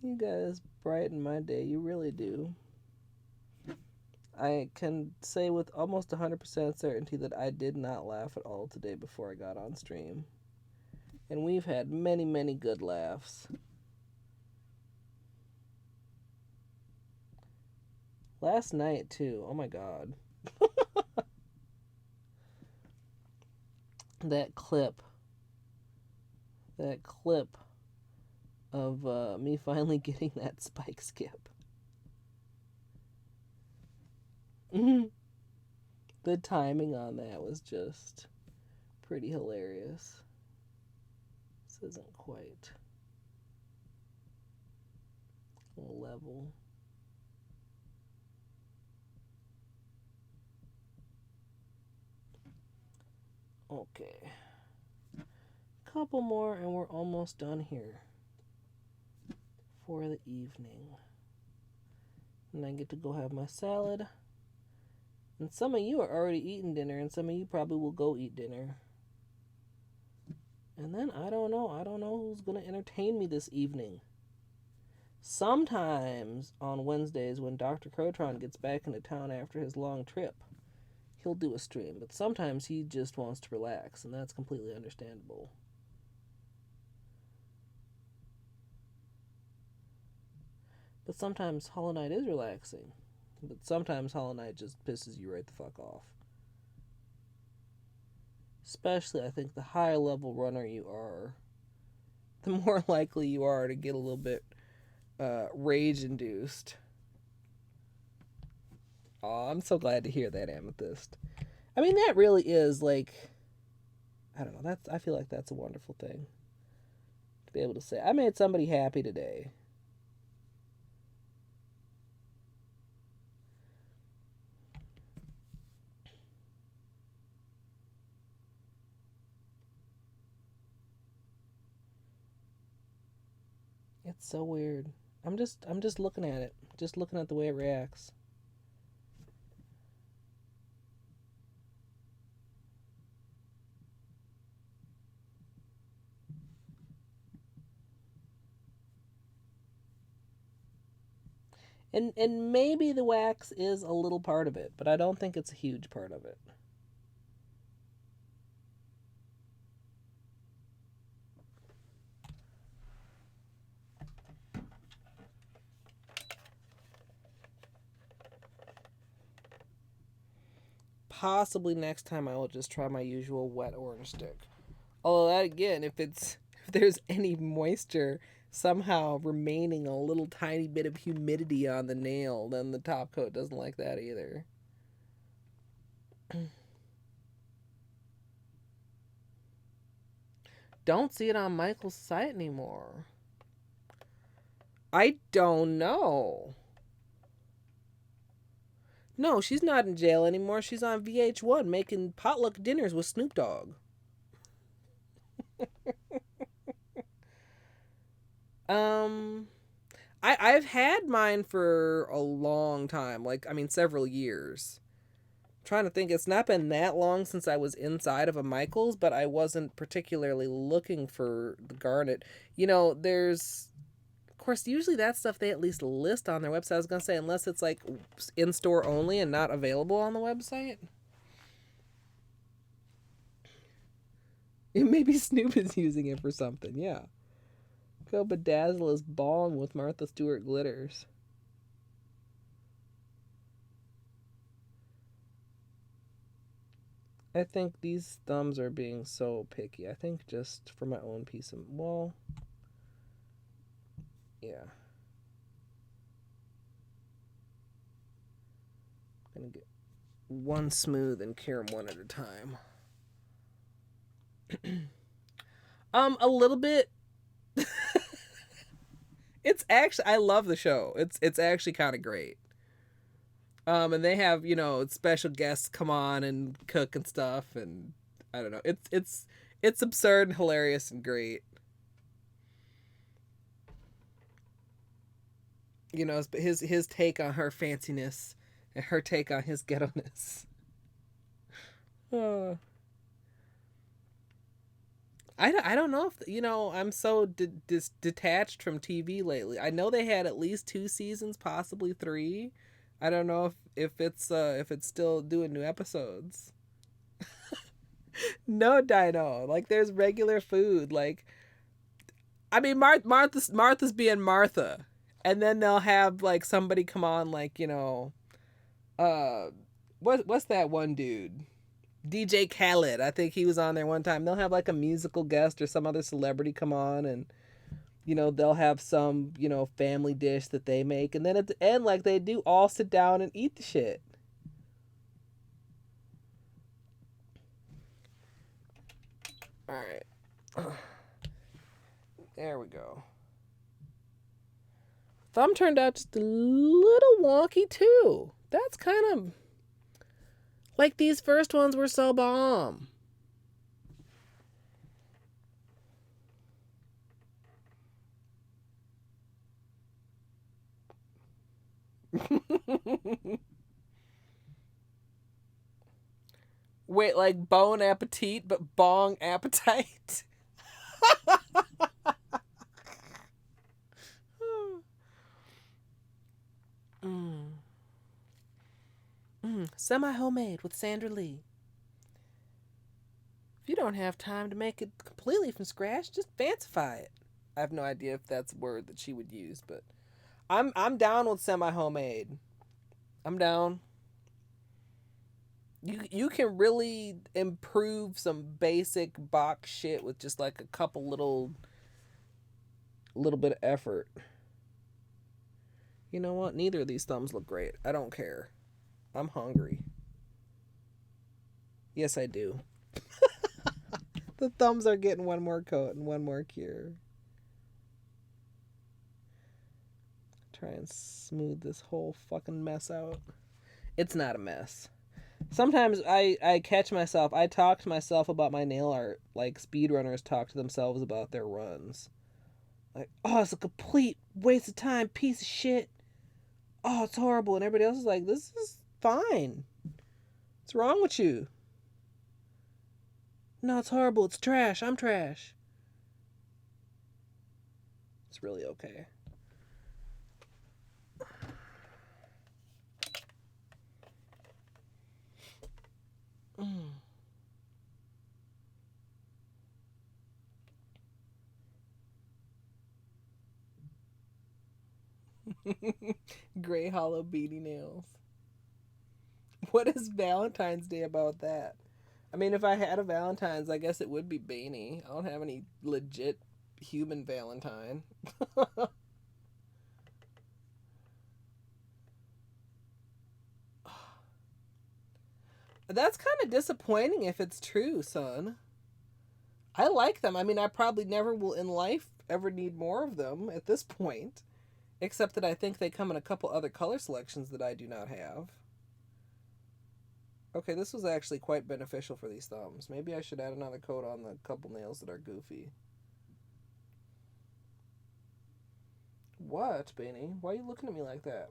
You guys brighten my day. You really do. I can say with almost 100% certainty that I did not laugh at all today before I got on stream. And we've had many, many good laughs. Last night, too. Oh my god. That clip. That clip of me finally getting that spike skip. The timing on that was just pretty hilarious. This isn't quite level. Okay. Couple more and we're almost done here for the evening. And I get to go have my salad. And some of you are already eating dinner, and some of you probably will go eat dinner. And then I don't know who's going to entertain me this evening. Sometimes on Wednesdays when Dr. Crotron gets back into town after his long trip, he'll do a stream. But sometimes he just wants to relax, and that's completely understandable. But sometimes Hollow Knight is relaxing. But sometimes Hollow Knight just pisses you right the fuck off. Especially, I think, the higher level runner you are, the more likely you are to get a little bit rage-induced. Oh, I'm so glad to hear that, Amethyst. I mean, that really is, like, I don't know, I feel like that's a wonderful thing. To be able to say, I made somebody happy today. It's so weird. I'm just looking at it. Just looking at the way it reacts. And maybe the wax is a little part of it, but I don't think it's a huge part of it. Possibly next time I will just try my usual wet orange stick. Although that again, if there's any moisture somehow remaining, a little tiny bit of humidity on the nail, then the top coat doesn't like that either. Don't see it on Michael's site anymore. I don't know. No, she's not in jail anymore. She's on VH1 making potluck dinners with Snoop Dogg. I've had mine for a long time. Like, I mean, several years. I'm trying to think, it's not been that long since I was inside of a Michael's, but I wasn't particularly looking for the garnet. You know, there's, of course, usually that stuff they at least list on their website. I was gonna say, unless it's like in store only and not available on the website. Maybe Snoop is using it for something. Yeah. Go bedazzle his bong with Martha Stewart glitters. I think these thumbs are being so picky. I think just for my own peace of, well, yeah. I'm gonna get one smooth and cure them one at a time. A little bit. It's actually, I love the show. It's actually kind of great. And they have, special guests come on and cook and stuff, and I don't know. It's absurd and hilarious and great. His take on her fanciness and her take on his ghetto-ness. Uh, I don't know if I'm so detached from TV lately. I know they had at least 2 seasons, possibly 3. I don't know if it's still doing new episodes. No, Dino. Like, there's regular food. Like, I mean, Martha's being Martha, and then they'll have like somebody come on, like, uh, what's that one dude? DJ Khaled. I think he was on there one time. They'll have like a musical guest or some other celebrity come on, and they'll have some family dish that they make, and then at the end, like, they do all sit down and eat the shit. All right. There we go. Thumb turned out just a little wonky too. That's kind of like, these first ones were so bomb. Wait, like bone appetit, but bong appetite? mm. Semi homemade with Sandra Lee. If you don't have time to make it completely from scratch, just fancify it. I have no idea if that's a word that she would use, but I'm down with semi homemade. I'm down. You can really improve some basic box shit with just like a couple little bit of effort. You know what? Neither of these thumbs look great. I don't care. I'm hungry. Yes, I do. The thumbs are getting one more coat and one more cure. Try and smooth this whole fucking mess out. It's not a mess. Sometimes I catch myself, I talk to myself about my nail art like speedrunners talk to themselves about their runs. Like, oh, it's a complete waste of time, piece of shit. Oh, it's horrible. And everybody else is like, this is fine. What's wrong with you? No, it's horrible. It's trash. I'm trash. It's really okay. Gray hollow beady nails. What is Valentine's Day about that? I mean, if I had a Valentine's, I guess it would be Baney. I don't have any legit human Valentine. That's kind of disappointing if it's true, son. I like them. I mean, I probably never will in life ever need more of them at this point. Except that I think they come in a couple other color selections that I do not have. Okay, this was actually quite beneficial for these thumbs. Maybe I should add another coat on the couple nails that are goofy. What, Benny? Why are you looking at me like that?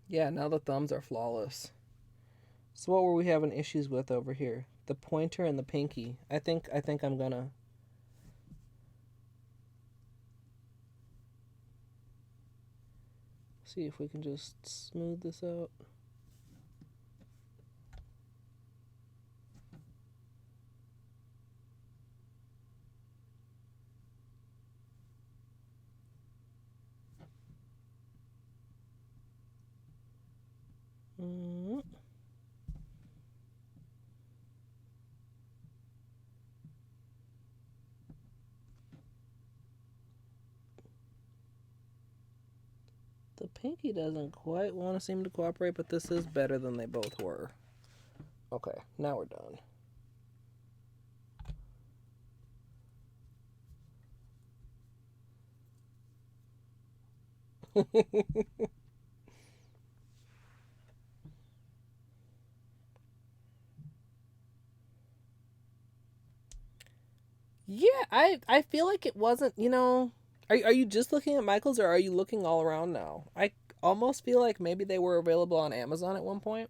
Yeah, now the thumbs are flawless. So what were we having issues with over here? The pointer and the pinky. I think I'm gonna see if we can just smooth this out. Mm. The pinky doesn't quite want to seem to cooperate, but this is better than they both were. Okay, now we're done. Yeah, I feel like it wasn't, are you just looking at Michael's or are you looking all around now? I almost feel like maybe they were available on Amazon at one point,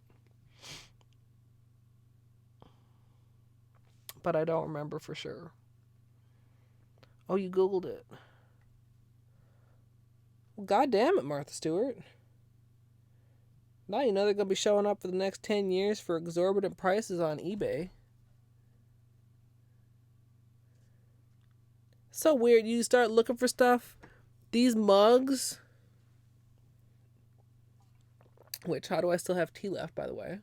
but I don't remember for sure. Oh, you Googled it. Well, God damn it, Martha Stewart. Now you know they're going to be showing up for the next 10 years for exorbitant prices on eBay. So weird. You start looking for stuff. These mugs, which, how do I still have tea left, by the way?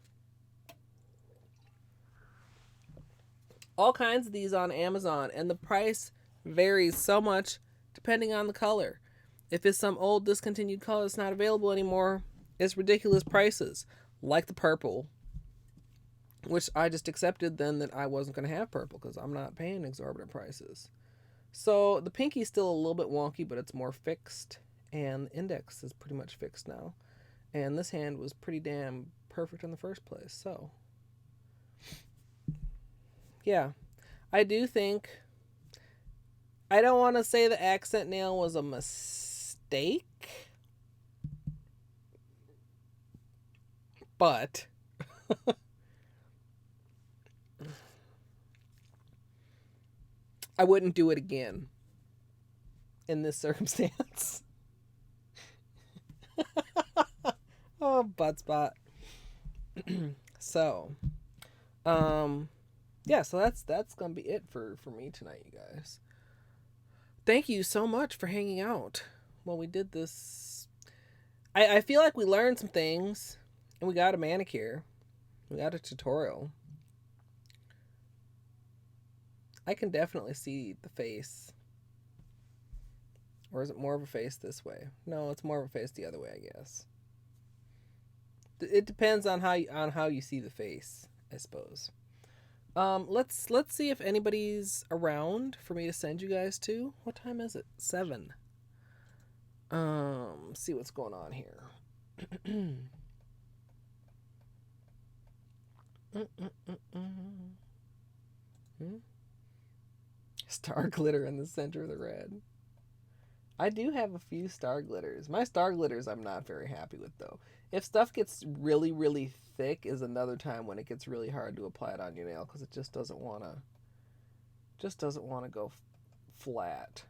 All kinds of these on Amazon, and the price varies so much depending on the color. If it's some old discontinued color that's not available anymore, it's ridiculous prices, like the purple, which I just accepted then that I wasn't going to have purple because I'm not paying exorbitant prices. So the pinky's still a little bit wonky, but it's more fixed, and the index is pretty much fixed now. And this hand was pretty damn perfect in the first place, so yeah. I do think, I don't want to say the accent nail was a mistake, but I wouldn't do it again in this circumstance. Oh, butt spot. So, yeah, so that's gonna be it for me tonight, you guys. Thank you so much for hanging out while we did this. I feel like we learned some things, and we got a manicure. We got a tutorial. I can definitely see the face. Or is it more of a face this way? No, it's more of a face the other way, I guess. It depends on how you see the face, I suppose. Let's see if anybody's around for me to send you guys to. What time is it? 7. See what's going on here. Star glitter in the center of the red. I do have a few star glitters. My star glitters I'm not very happy with though. If stuff gets really, really thick is another time when it gets really hard to apply it on your nail because it just doesn't want to go flat.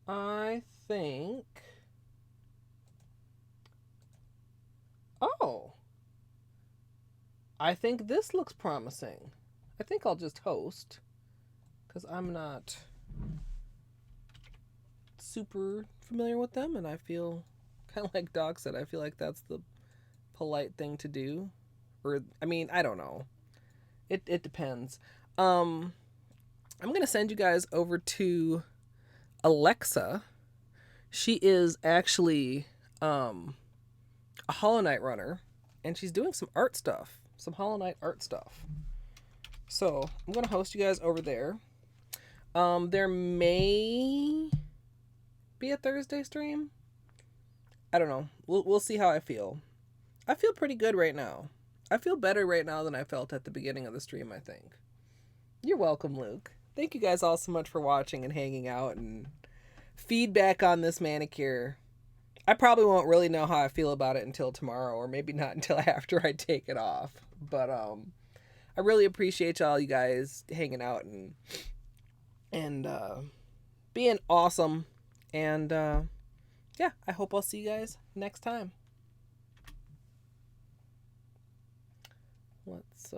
I think. Oh, I think this looks promising. I think I'll just host because I'm not super familiar with them, and I feel kind of like Doc said. I feel like that's the polite thing to do, or I mean, I don't know. It depends. I'm gonna send you guys over to Alexa. She is actually a Hollow Knight runner, and she's doing some art stuff, some Hollow Knight art stuff. So I'm gonna host you guys over there. There may be a Thursday stream. I don't know. We'll see how I feel. I feel pretty good right now. I feel better right now than I felt at the beginning of the stream, I think. You're welcome, Luke. Thank you guys all so much for watching and hanging out and feedback on this manicure. I probably won't really know how I feel about it until tomorrow, or maybe not until after I take it off. But I really appreciate all you guys hanging out and being awesome. And yeah, I hope I'll see you guys next time. Let's